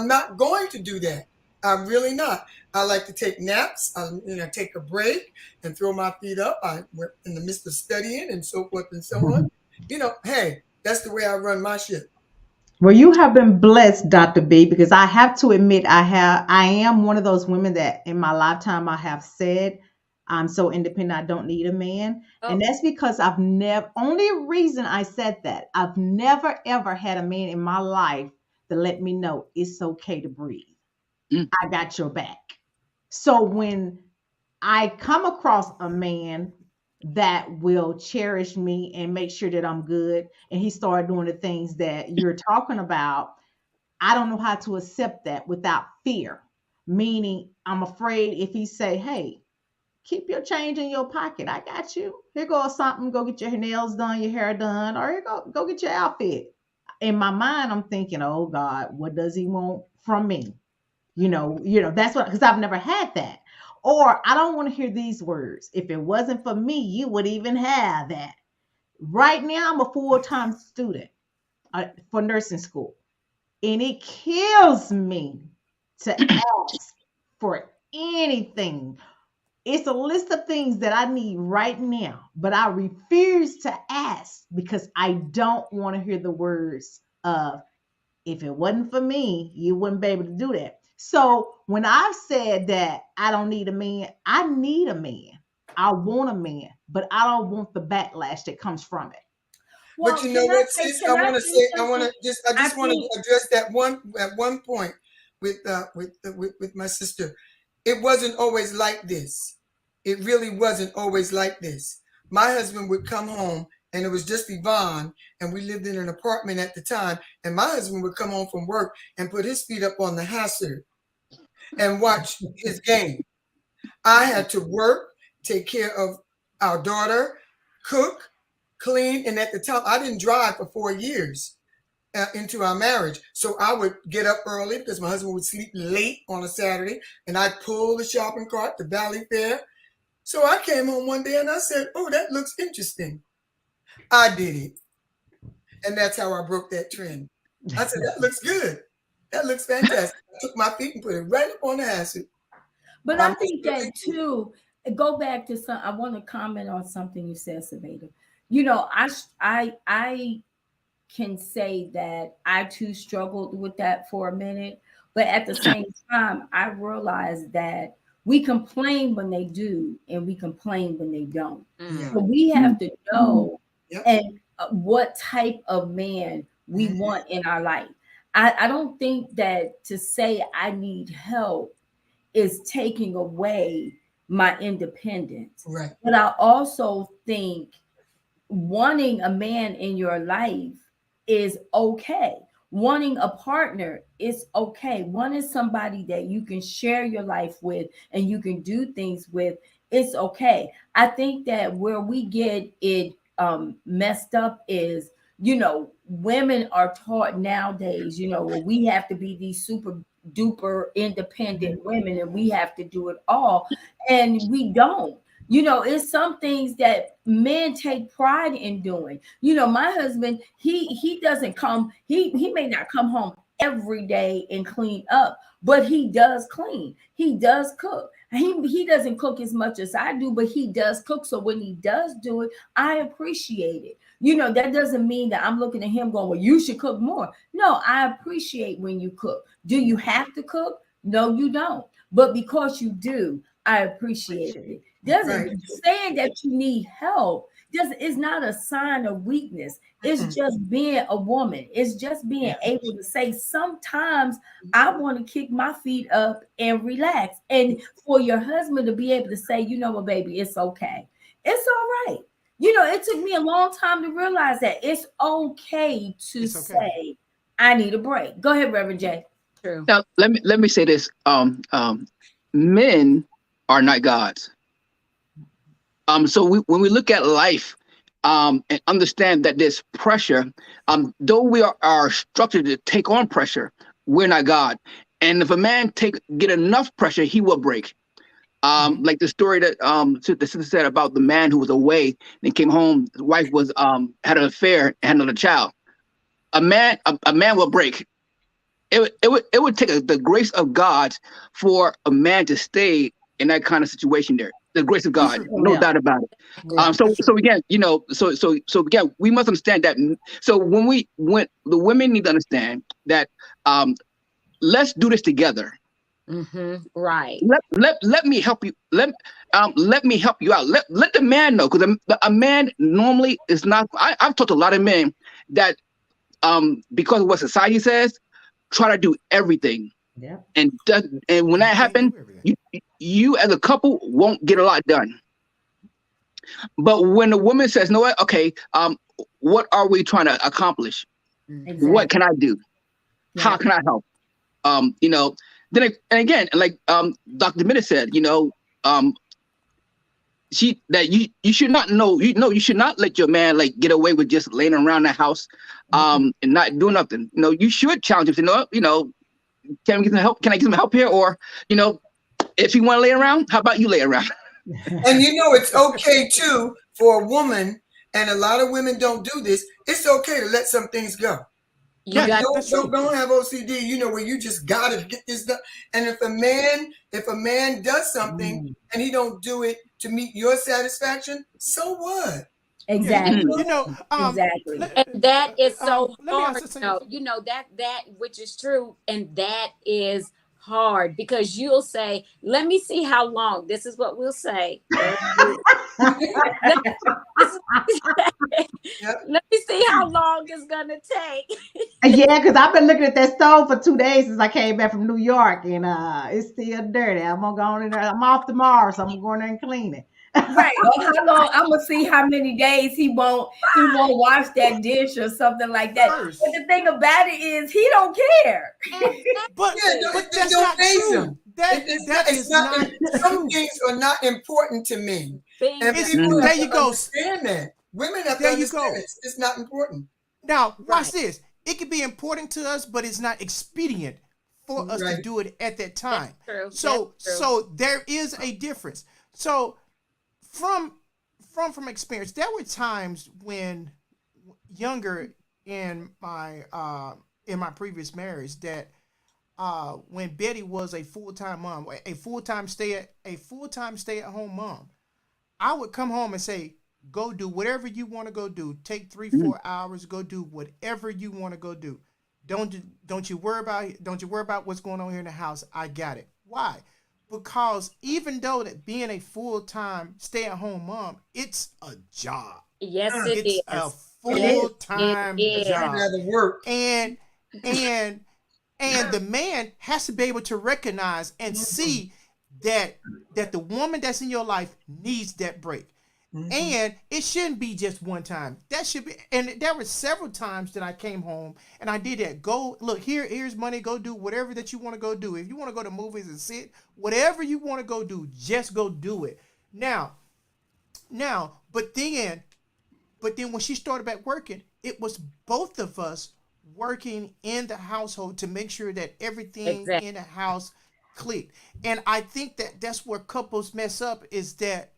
not going to do that. I'm really not. I like to take naps. Take a break and throw my feet up. I went in the midst of studying and so forth and so on. Hey, that's the way I run my ship. Well, you have been blessed, Dr. B, because I have to admit I am one of those women that in my lifetime I have said I'm so independent I don't need a man. Oh, And that's because I've never only reason I said that, I've never ever had a man in my life to let me know it's okay to breathe. Mm, I got your back. So when I come across a man that will cherish me and make sure that I'm good, and he started doing the things that you're talking about, I don't know how to accept that without fear. Meaning, I'm afraid if he say, "Hey, keep your change in your pocket. I got you. Here goes something. Go get your nails done, your hair done, or here go get your outfit." In my mind, I'm thinking, "Oh God, what does he want from me?" That's what, because I've never had that. Or I don't want to hear these words. If it wasn't for me, you would even have that. Right now, I'm a full time student for nursing school, and it kills me to ask for anything. It's a list of things that I need right now, but I refuse to ask because I don't want to hear the words of, if it wasn't for me, you wouldn't be able to do that. So when I've said that I don't need a man, I need a man. I want a man, but I don't want the backlash that comes from it. But Well, you know what, sis? can I say something? I I just want think to address that one point with my sister. It wasn't always like this. It really wasn't always like this. My husband would come home and it was just Yvonne, and we lived in an apartment at the time. And my husband would come home from work and put his feet up on the hazard and watch his game. I had to work, take care of our daughter, cook, clean, and at the time I didn't drive for 4 years into our marriage. So I would get up early because my husband would sleep late on a Saturday, and I'd pull the shopping cart to Valley Fair. So I came home one day and I said, "Oh, that looks interesting." I did it, and that's how I broke that trend. I said, "That looks good. That looks fantastic." I took my feet and put it right up on the acid. But I I most think certainly that too, go back to some, I want to comment on something you said, Savita. You know, I can say that I too struggled with that for a minute. But at the same time, I realized that we complain when they do, and we complain when they don't. Yeah. So we have to know Yep. and what type of man we Mhm. want in our life. I don't think that to say I need help is taking away my independence. Right. But I also think wanting a man in your life is okay. Wanting a partner is okay. Wanting somebody that you can share your life with and you can do things with, it's okay. I think that where we get it messed up is, women are taught nowadays, well, we have to be these super duper independent women and we have to do it all. And we don't. It's some things that men take pride in doing. My husband, he doesn't come, he may not come home every day and clean up, but he does clean. He does cook. He doesn't cook as much as I do, but he does cook. So when he does do it, I appreciate it. That doesn't mean that I'm looking at him going, well, you should cook more. No, I appreciate when you cook. Do you have to cook? No, you don't. But because you do, I appreciate it. Right. Doesn't saying that you need help is not a sign of weakness. It's just being a woman. It's just being able to say sometimes I want to kick my feet up and relax. And for your husband to be able to say, you know what, baby, it's okay. It's all right. It took me a long time to realize that it's okay to It's okay. say I need a break. Go ahead, Reverend Jay. True. Now, let me say this. Men are not gods. So when we look at life, and understand that there's pressure, though we are structured to take on pressure, we're not God. And if a man get enough pressure, he will break. Like the story that the sister said about the man who was away and came home, his wife was had an affair, had another child. A man will break. It would take the grace of God for a man to stay in that kind of situation there. The grace of That's God, true. no Yeah. doubt about it. Yeah. So That's true. again, so again, we must understand that. So when the women need to understand that, let's do this together. Right. Let me help you. Let me help you out. Let the man know, because a man normally is not. I've talked to a lot of men that, because of what society says, try to do everything, Yeah. and when And you that can't happens, do everything. you as a couple won't get a lot done. But when the woman says, "No, what? Okay, what are we trying to accomplish? What Exactly. can I do? How Yeah. can I help?" Then and again, like Dr. Bennett said, um, you should not know, you should not let your man like get away with just laying around the house, and not doing nothing. You should challenge him to can we get some help? Can I get some help here? Or if you want to lay around, how about you lay around? And it's okay too for a woman, and a lot of women don't do this. It's okay to let some things go. You Yeah, got that's Don't true. don't have OCD, where you just gotta get this done. And if a man does something and he don't do it to meet your satisfaction, so what? Yeah, Exactly. Exactly. let, and that is so let me hard. also say No, this. that which is true, and that is hard because you'll say, "Let me see how long." This is what we'll say. Let, this is, Yep. let me see how long it's gonna take. Yeah, because I've been looking at that stove for 2 days since I came back from New York, and it's still dirty. I'm gonna go in there. I'm off tomorrow, so I'm gonna go in there and clean it. Right. Or how long I'm gonna see how many days he won't wash that dish or something like that. But First, the thing about it is he don't care. Yeah, Exactly. but it that's don't not phase true. them. That It's not. that It's is not. not Some true. things are not important to men, and Bingo. It's people Mhm. have there you to go. understand that. Women have to There you understand go. it's not important. Now, watch Right. this. It could be important to us, but it's not expedient for us to Right. do it at that That's time. true. That's So true. so there is a difference. So from from experience, there were times when younger in my previous marriage that when Betty was a full-time mom, a full-time stay at home mom, I would come home and say, Go do whatever you want to go do. Take 3-4 hours. Go do whatever you want to go do. Don't you worry about what's going on here in the house. I got it. Why? Because even though that being a full-time stay-at-home mom, it's a job. Yes, it It's is. a full-time It is. job. I'd rather work. And the man has to be able to recognize and see that the woman that's in your life needs that break. And it shouldn't be just one time. That should be, and there were several times that I came home and I did that. Go look, here's money. Go do whatever that you want to go do. If you want to go to movies and sit, whatever you want to go do, just go do it. Now, but then when she started back working, it was both of us working in the household to make sure that everything Exactly. in the house clicked. And I think that that's where couples mess up is that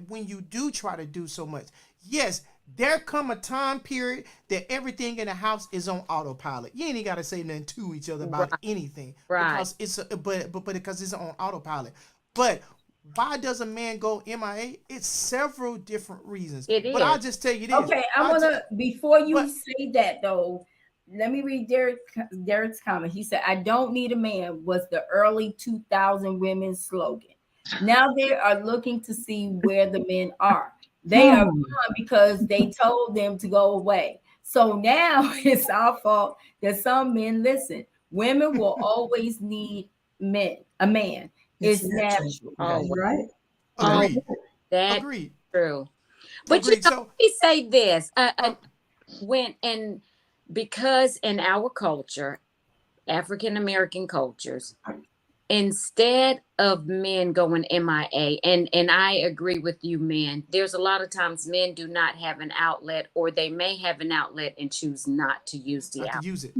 when you do try to do so much, yes, there come a time period that everything in the house is on autopilot. You ain't even got to say nothing to each other about anything, Right. because because it's on autopilot. But why does a man go MIA? It's several different reasons. It But is. I'll just tell you this. Okay, I want to, before you But- say that though, let me read Derek's comment. He said, I don't need a man was the early 2000 women's slogan. Now they are looking to see where the men are. They are gone because they told them to go away. So now it's our fault that some men listen. Women will always need a man. It's natural. Oh, Right. Agreed. that's Agreed. true. But you Agreed. know, So- let me say this: because in our culture, African American cultures, instead of men going MIA, and I agree with you, men, there's a lot of times men do not have an outlet, or they may have an outlet and choose not to use the Not outlet. to use it.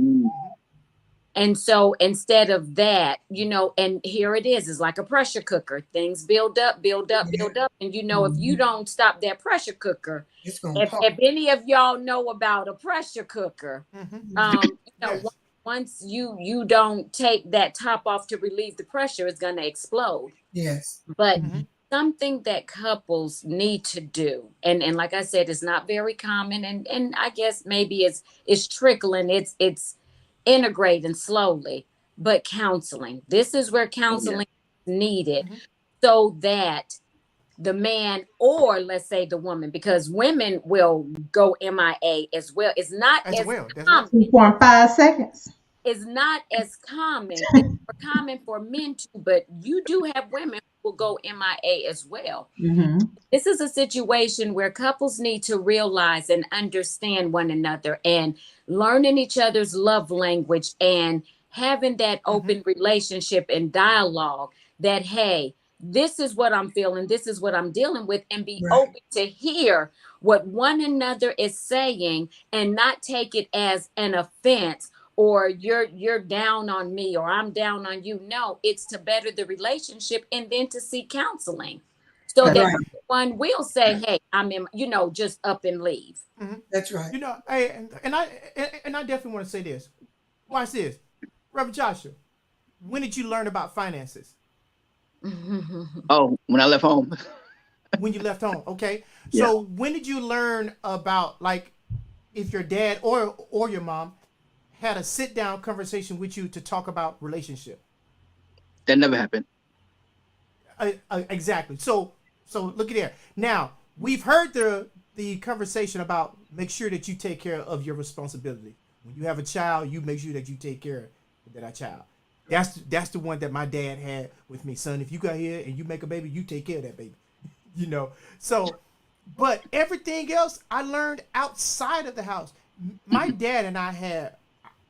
And so instead of that, you know, and here it is like a pressure cooker. Things build up. And you know, if you don't stop that pressure cooker, It's gonna if pop. any of y'all know about a pressure cooker, you know, Yes. once you don't take that top off to relieve the pressure, it's going to explode. Yes. But something that couples need to do, and like I said, it's not very common, and I guess maybe it's trickling, it's integrating slowly, but counseling. This is where counseling is needed, so that the man, or let's say the woman, because women will go MIA as well. It's not As as well. That's common. right. 2.5 seconds. It's not as common. It's more common for men too, but you do have women who will go MIA as well. This is a situation where couples need to realize and understand one another and learning each other's love language and having that open relationship and dialogue that, hey, this is what I'm feeling, this is what I'm dealing with, and be open to hear what one another is saying and not take it as an offense or you're down on me or I'm down on you. No, it's to better the relationship and then to seek counseling so that one will say, hey, I'm in, you know, just up and leave. That's right. You know, and I definitely want to say this. Watch this. Reverend Joshua, when did you learn about finances? Oh, when I left home. When you left home, okay? So when did you learn about, like, if your dad or your mom had a sit down conversation with you to talk about relationship? That never happened. Exactly. So look at there. Now we've heard the conversation about make sure that you take care of your responsibility. When you have a child, you make sure that you take care of that child. That's the one that my dad had with me, son. If you got here and you make a baby, you take care of that baby. You know. So, but everything else I learned outside of the house. My dad and I had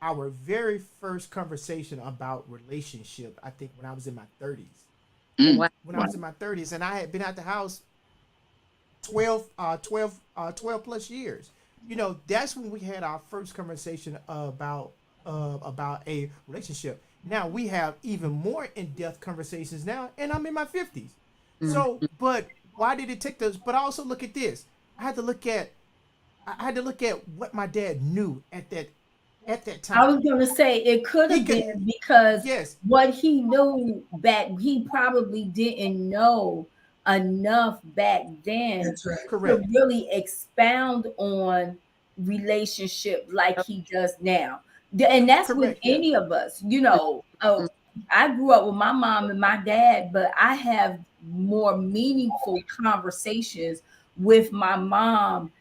our very first conversation about relationship, I think when I was in my 30s. Wow. When I was in my 30s, and I had been out the house 12 plus years. You know, that's when we had our first conversation about a relationship. Now we have even more in-depth conversations now, and I'm in my 50s. So, but why did it take those? But I also look at this. I had to look at what my dad knew at that time. I was going to say it could have been because Yes. what he knew that he probably didn't know enough back then That's right. to Correct. really expound on relationship like he does now. And that's with Correct. Yeah. any of us, you know. I grew up with my mom and my dad, but I have more meaningful conversations with my mom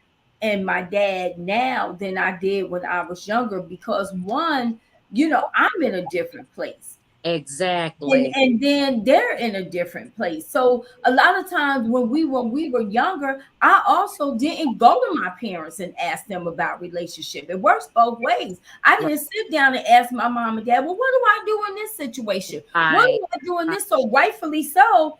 and my dad now than I did when I was younger because one, you know, I'm in a different place. Exactly. And then they're in a different place. So a lot of times when we were younger, I also didn't go to my parents and ask them about relationship. It works both ways. I didn't sit down and ask my mom and dad, well, what do I do in this situation? What Right. do I do in this? So rightfully so,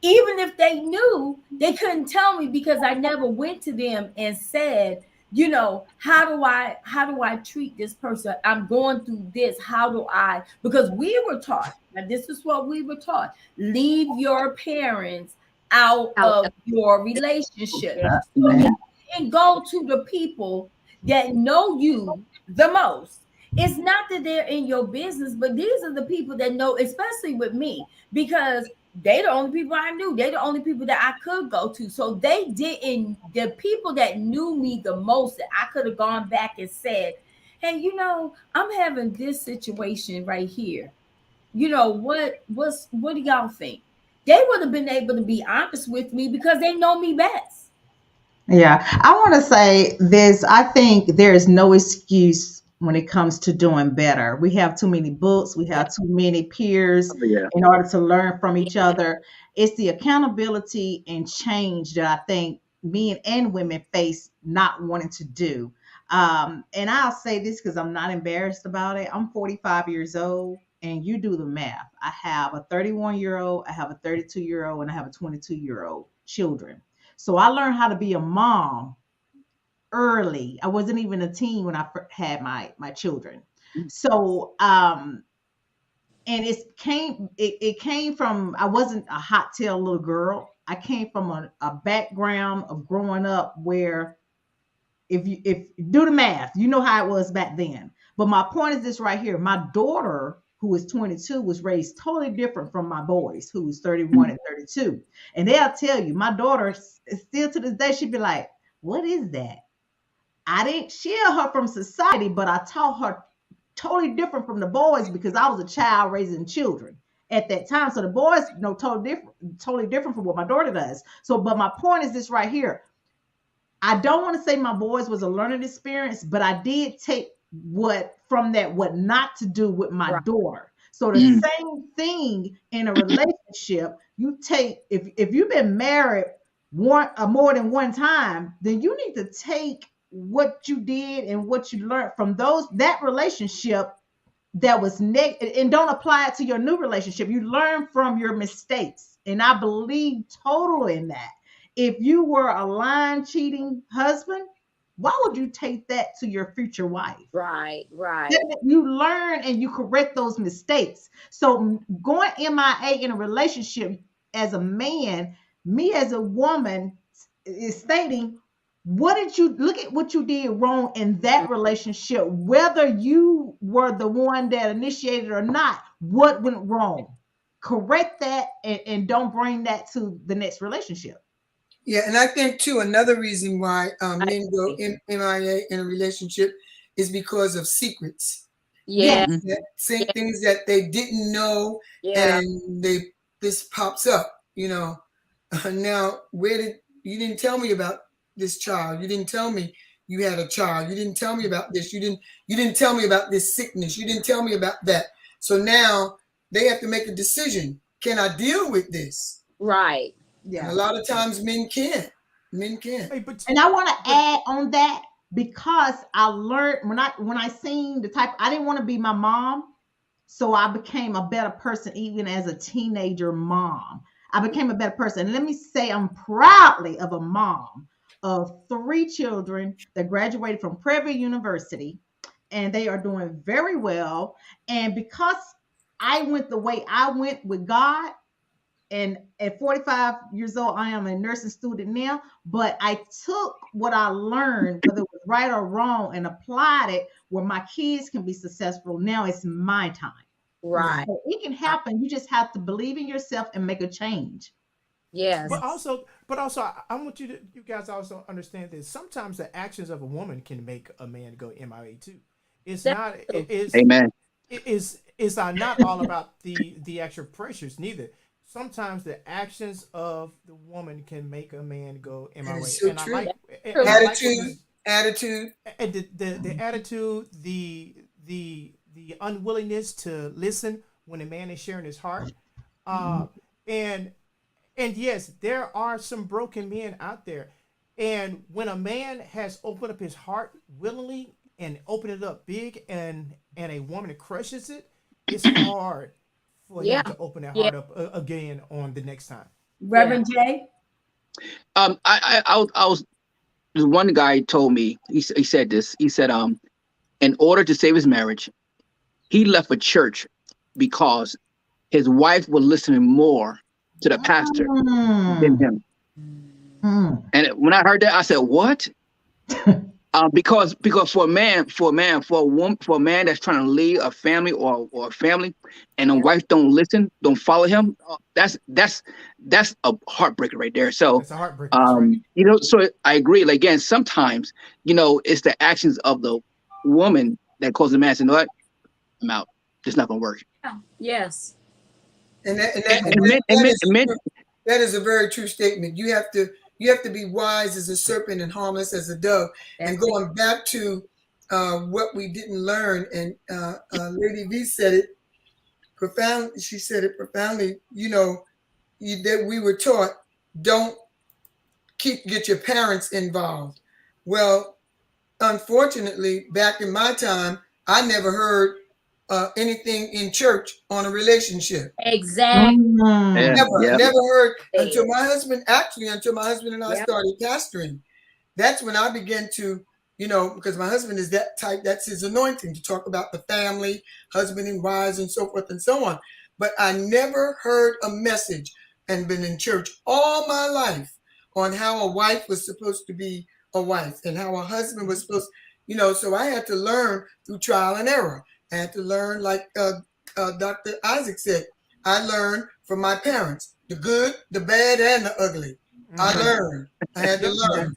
even if they knew, they couldn't tell me because I never went to them and said, you know, how do I treat this person? I'm going through this. How do I? Because we were taught, now this is what we were taught: leave your parents out Out. of your relationship. Yeah. So if Mhm. you didn't go to the people that know you the most, it's not that they're in your business, but these are the people that know, especially with me, because they the only people I knew. They the only people that I could go to. So they didn't, the people that knew me the most that I could have gone back and said, hey, you know, I'm having this situation right here. You know, what do y'all think? They would have been able to be honest with me because they know me best. Yeah, I want to say this. I think there is no excuse when it comes to doing better. We have too many books, we Yeah. have too many peers Oh, yeah. in order to learn from each Yeah. other. It's the accountability and change that I think men and women face not wanting to do. And I'll say this because I'm not embarrassed about it. I'm 45 years old, and you do the math. I have a 31-year-old, I have a 32-year-old, and I have a 22-year-old children. So I learned how to be a mom early. I wasn't even a teen when I had my children. So and it came from, I wasn't a hot tail little girl. I came from a background of growing up where if do the math, you know how it was back then. But my point is this right here. My daughter, who is 22, was raised totally different from my boys, who's 31 and 32. And they'll tell you, my daughter still to this day, she'd be like, what is that? I didn't shield her from society, but I taught her totally different from the boys because I was a child raising children at that time. So the boys know totally different from what my daughter does. So, but my point is this right here. I don't want to say my boys was a learning experience, but I did take what from that what not to do with my Right. daughter. So the Mm. same thing in a relationship, you take if you've been married more than one time, then you need to take what you did and what you learned from that relationship that was negative and don't apply it to your new relationship. You learn from your mistakes. And I believe totally in that. If you were a lying, cheating husband, why would you take that to your future wife? Right. Right. You learn and you correct those mistakes. So going MIA in a relationship as a man, me as a woman is stating, what did you look at what you did wrong in that relationship, whether you were the one that initiated or not, what went wrong? Correct that and don't bring that to the next relationship. Yeah, and I think too another reason why I men go agree. MIA in a relationship is because of secrets, Yeah. things Yes. that Yeah. things that they didn't know, Yeah. and this pops up. You know, now where did you didn't tell me about this child? You didn't tell me you had a child. You didn't tell me about this. You didn't tell me about this sickness. You didn't tell me about that. So now they have to make a decision. Can I deal with this? Right. And a Yeah. lot of times men can't. Men can't. Hey, but And I want to but add on that because I learned when I seen the type, I didn't want to be my mom. So I became a better person even as a teenager mom. I became a better person. And let me say I'm proudly of a mom of three children that graduated from Prairie University, and they are doing very well. And because I went the way I went with God, and at 45 years old, I am a nursing student now, but I took what I learned, whether it was right or wrong, and applied it where my kids can be successful. Now it's my time. Yeah. Right. So it can Right. happen. You just have to believe in yourself and make a change. Yes. But also, I want you guys also understand that sometimes the actions of a woman can make a man go MIA too. It's That's not true. Amen. it is not all about the actual pressures neither. Sometimes the actions of the woman can make a man go And MIA. it's so And I true. like That's and true. I like what Attitude, Miss attitude. and the attitude, the unwillingness to listen when a man is sharing his heart, uh, and yes, there are some broken men out there, and when a man has opened up his heart willingly and opened it up big, and a woman crushes it, it's hard for Yeah. him to open that Yeah. heart up again on the next time. Yeah. Reverend J. I was one guy told me he said this. He said in order to save his marriage, he left a church because his wife was listening more to the pastor than Mm, him. mm. And when I heard that, I said, "What?" Because for a woman, for a man that's trying to lead a family or a family, and a Yeah. wife don't listen, don't follow him, that's a heartbreaker right there. So, That's a heartbreaker. That's right. so I agree. Like again, sometimes it's the actions of the woman that cause the man to say, "You know what? I'm out. It's not gonna work." Yeah. Yes. And that, and And, that, and and that, men, and that men, is and men, true. That is a very true statement. You have to be wise as a serpent and harmless as a dove. That's And going back to what we didn't learn, and Lady V said it profound. She said it profoundly. That we were taught, don't get your parents involved. Well, unfortunately, back in my time, I never heard anything in church on a relationship. exactly. yeah, Mm. Never, yeah, never heard until Said. my husband and I Yep. started pastoring. That's when I began to, because my husband is that type, that's his anointing to talk about the family, husband and wives, and so forth and so on. But I never heard a message and been in church all my life on how a wife was supposed to be a wife and how a husband was supposed, so I had to learn through trial and error. I had to learn, like Dr. Isaac said, I learned from my parents, the good, the bad, and the ugly. I Mm-hmm. learned. I had to Yep. learn.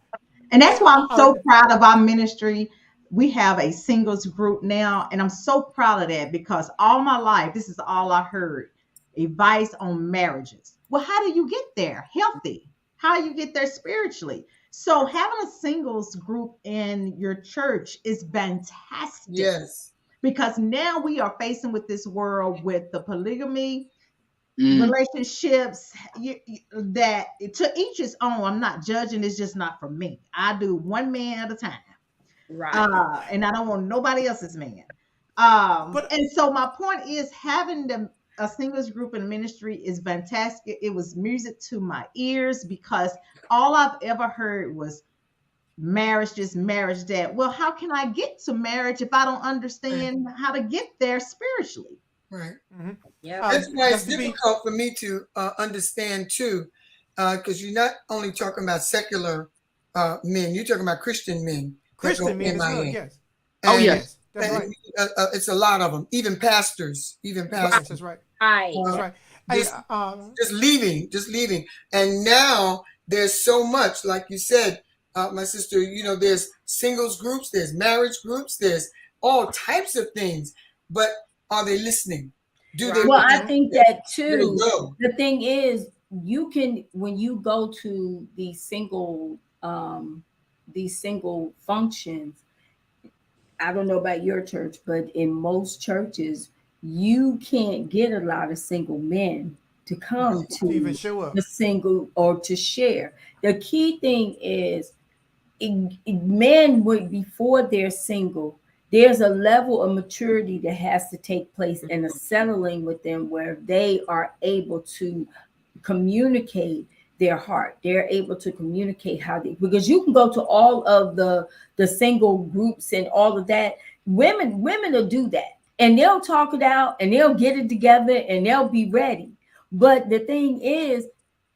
And that's And why I'm so proud of our ministry. We have a singles group now, and I'm so proud of that because all my life, this is all I heard advice on marriages. Well, how do you get there healthy? How do you get there spiritually? So, having a singles group in your church is fantastic Yes. because now we are facing with this world with the polygamy mm, relationships that to each his own. I'm not judging, it's just not for me. I do one man at a time, Right. and I don't want nobody else's man. but And so my point is having a singles group in ministry is fantastic. It was music to my ears because all I've ever heard was marriage this, marriage that. Well, how can I get to marriage if I don't Right. understand how to get there spiritually? Right. mhm. Yep. That's why it's Just to be difficult for me to understand too, because you're not only talking about secular men, you're talking about Christian men that go Christian men as well. MIA, Yes. oh and, yes, Yes. That's and right. it's a lot of them, even pastors, Yes. That's right. Right. That's uh, right. Hey, just just leaving, and now there's so much, like you said, my sister. There's singles groups, there's marriage groups, there's all types of things, but are they listening? Do they Right. Well, I receive mhm. think it? that There you too. go. The thing is, you can when you go to these single functions. I don't know about your church, but in most churches, you can't get a lot of single men to come To even to show the up. single or to share. The key thing is men would before they're single, there's a level of maturity that has to take place and a settling with them where they are able to communicate their heart. They're able to communicate how they, because you can go to all of the single groups and all of that. Women will do that and they'll talk it out and they'll get it together and they'll be ready. But the thing is,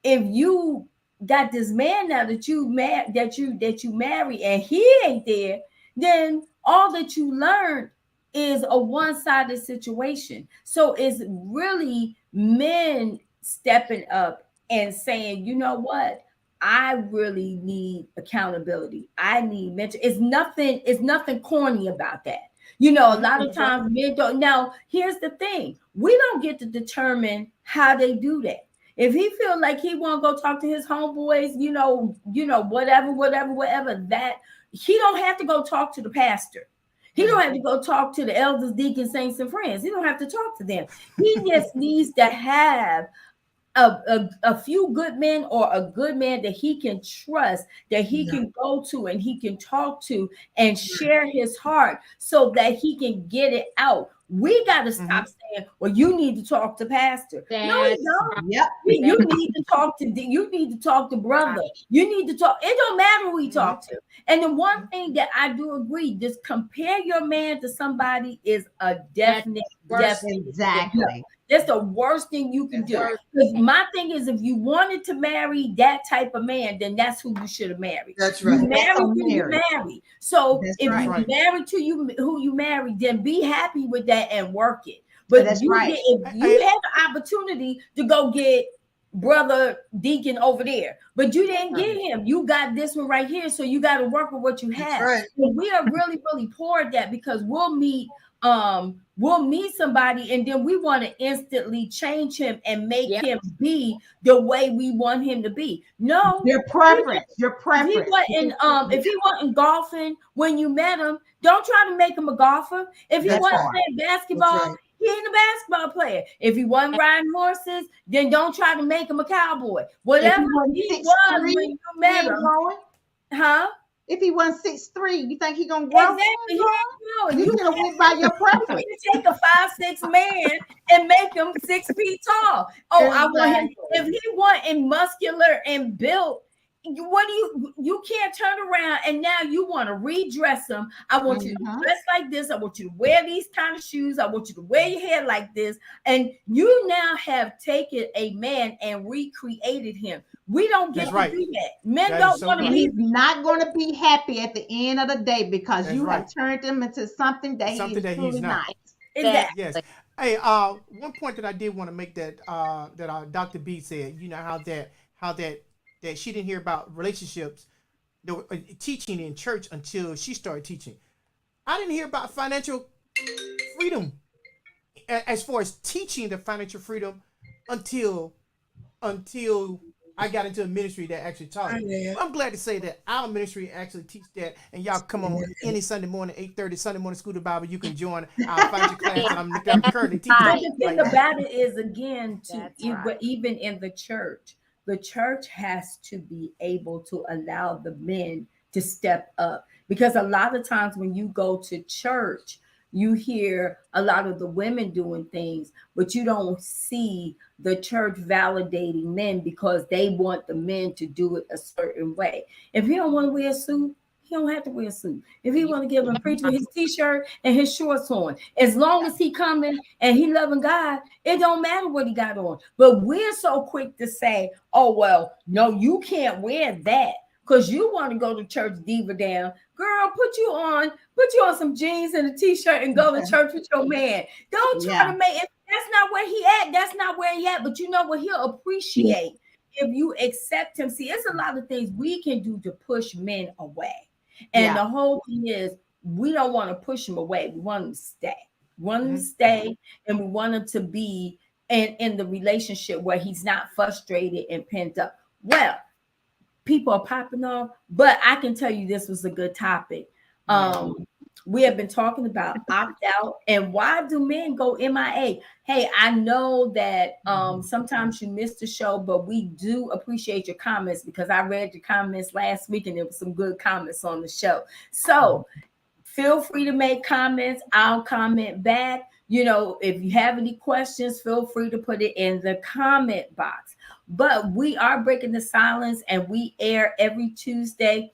if you got this man now that you marry and he ain't there, then all that you learned is a one-sided situation. So it's really men stepping up and saying, you know what? I really need accountability. I need mentor. It's nothing corny about that. You know, a lot of times men don't. Now, here's the thing: we don't get to determine how they do that. If he feel like he want to go talk to his homeboys, whatever, that he don't have to go talk to the pastor. He don't have to go talk to the elders, deacons, saints, and friends. He don't have to talk to them. He just needs to have a few good men, or a good man that he can trust, that he can go to and he can talk to and share his heart so that he can get it out. We got to stop saying, well, you need to talk to pastor. No, you don't. Yep. You need to talk to brother. You need to talk. It don't matter who we talk to. And the one thing that I do agree, just compare your man to somebody is a definite. Exactly. That's the worst thing you can do. Because my thing is, if you wanted to marry that type of man, then that's who you should have married. That's right. You married who you married. So if you married to who you married, then be happy with that and work it. But if you had the opportunity to go get brother deacon over there, but you didn't get him, you got this one right here. So you got to work with what you have. Right. And we are really, really poor at that, because we'll meet somebody and then we want to instantly change him and make him be the way we want him to be. No, your preference. If he wasn't golfing when you met him, don't try to make him a golfer. If he wasn't playing basketball, he ain't a basketball player. If he wasn't riding horses, then don't try to make him a cowboy. Whatever he was when you met him, If he wasn't 6'3", you think he gonna grow? Exactly. You gonna win by your preference. You take a 5'6" man and make him 6 feet tall. Oh, I want him. If he wasn't muscular and built, you can't turn around and now you want to redress him. I want you to dress like this. I want you to wear these kind of shoes. I want you to wear your hair like this. And you now have taken a man and recreated him. We don't get to do that. Men don't want to be. He's not going to be happy at the end of the day because you have turned him into something that he's not. Exactly. Yes. Hey, one point that I did want to make that Dr. B said, you know, how that she didn't hear about relationships, teaching in church until she started teaching. I didn't hear about financial freedom as far as teaching the financial freedom until I got into a ministry that actually taught it. I'm glad to say that our ministry actually teach that, and y'all come on any Sunday morning, 8:30, Sunday morning school to Bible. You can join our financial class that I'm currently teaching. But the thing about it is, again, even in the church has to be able to allow the men to step up, because a lot of times when you go to church, you hear a lot of the women doing things, but you don't see the church validating men because they want the men to do it a certain way. If he don't want to wear a suit, he don't have to wear a suit. If he want to give him a preacher with his t-shirt and his shorts on, as long as he coming and he loving God, it don't matter what he got on. But we're so quick to say, oh, well, no, you can't wear that because you want to go to church diva down. Girl, put you on some jeans and a t-shirt and go to church with your man. Don't try to make it. That's not where he at. That's not where he at. But you know what? He'll appreciate if you accept him. See, it's a lot of things we can do to push men away. And the whole thing is, we don't want to push them away. We want them to stay. We want them to stay, and we want him to be in the relationship where he's not frustrated and pent up. Well, people are popping off, but I can tell you this was a good topic. We have been talking about opt out and why do men go MIA? Hey, I know that sometimes you miss the show, but we do appreciate your comments because I read your comments last week and there was some good comments on the show. So feel free to make comments. I'll comment back. You know, if you have any questions, feel free to put it in the comment box. But we are breaking the silence and we air every Tuesday.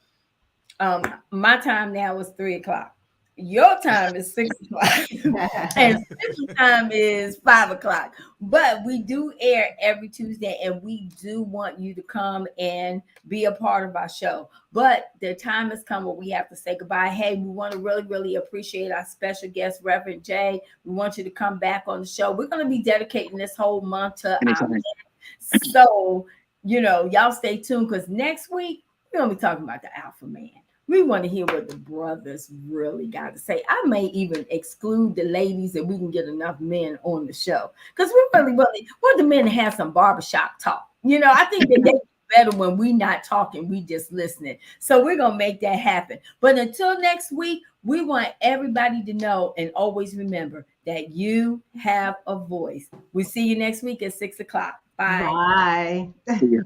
My time now is 3:00. Your time is 6:00 and Central time is 5:00. But we do air every Tuesday and we do want you to come and be a part of our show. But the time has come where we have to say goodbye. Hey, we want to really, really appreciate our special guest, Reverend Jay. We want you to come back on the show. We're going to be dedicating this whole month to our guest. So y'all stay tuned because next week we're gonna be talking about the alpha man. We want to hear what the brothers really got to say. I may even exclude the ladies if we can get enough men on the show because we really want the men to have some barbershop talk. I think that they better when we not talking, we just listening. So we're gonna make that happen. But until next week, we want everybody to know and always remember that you have a voice. We see you next week at 6 o'clock. Bye. Bye. Yeah.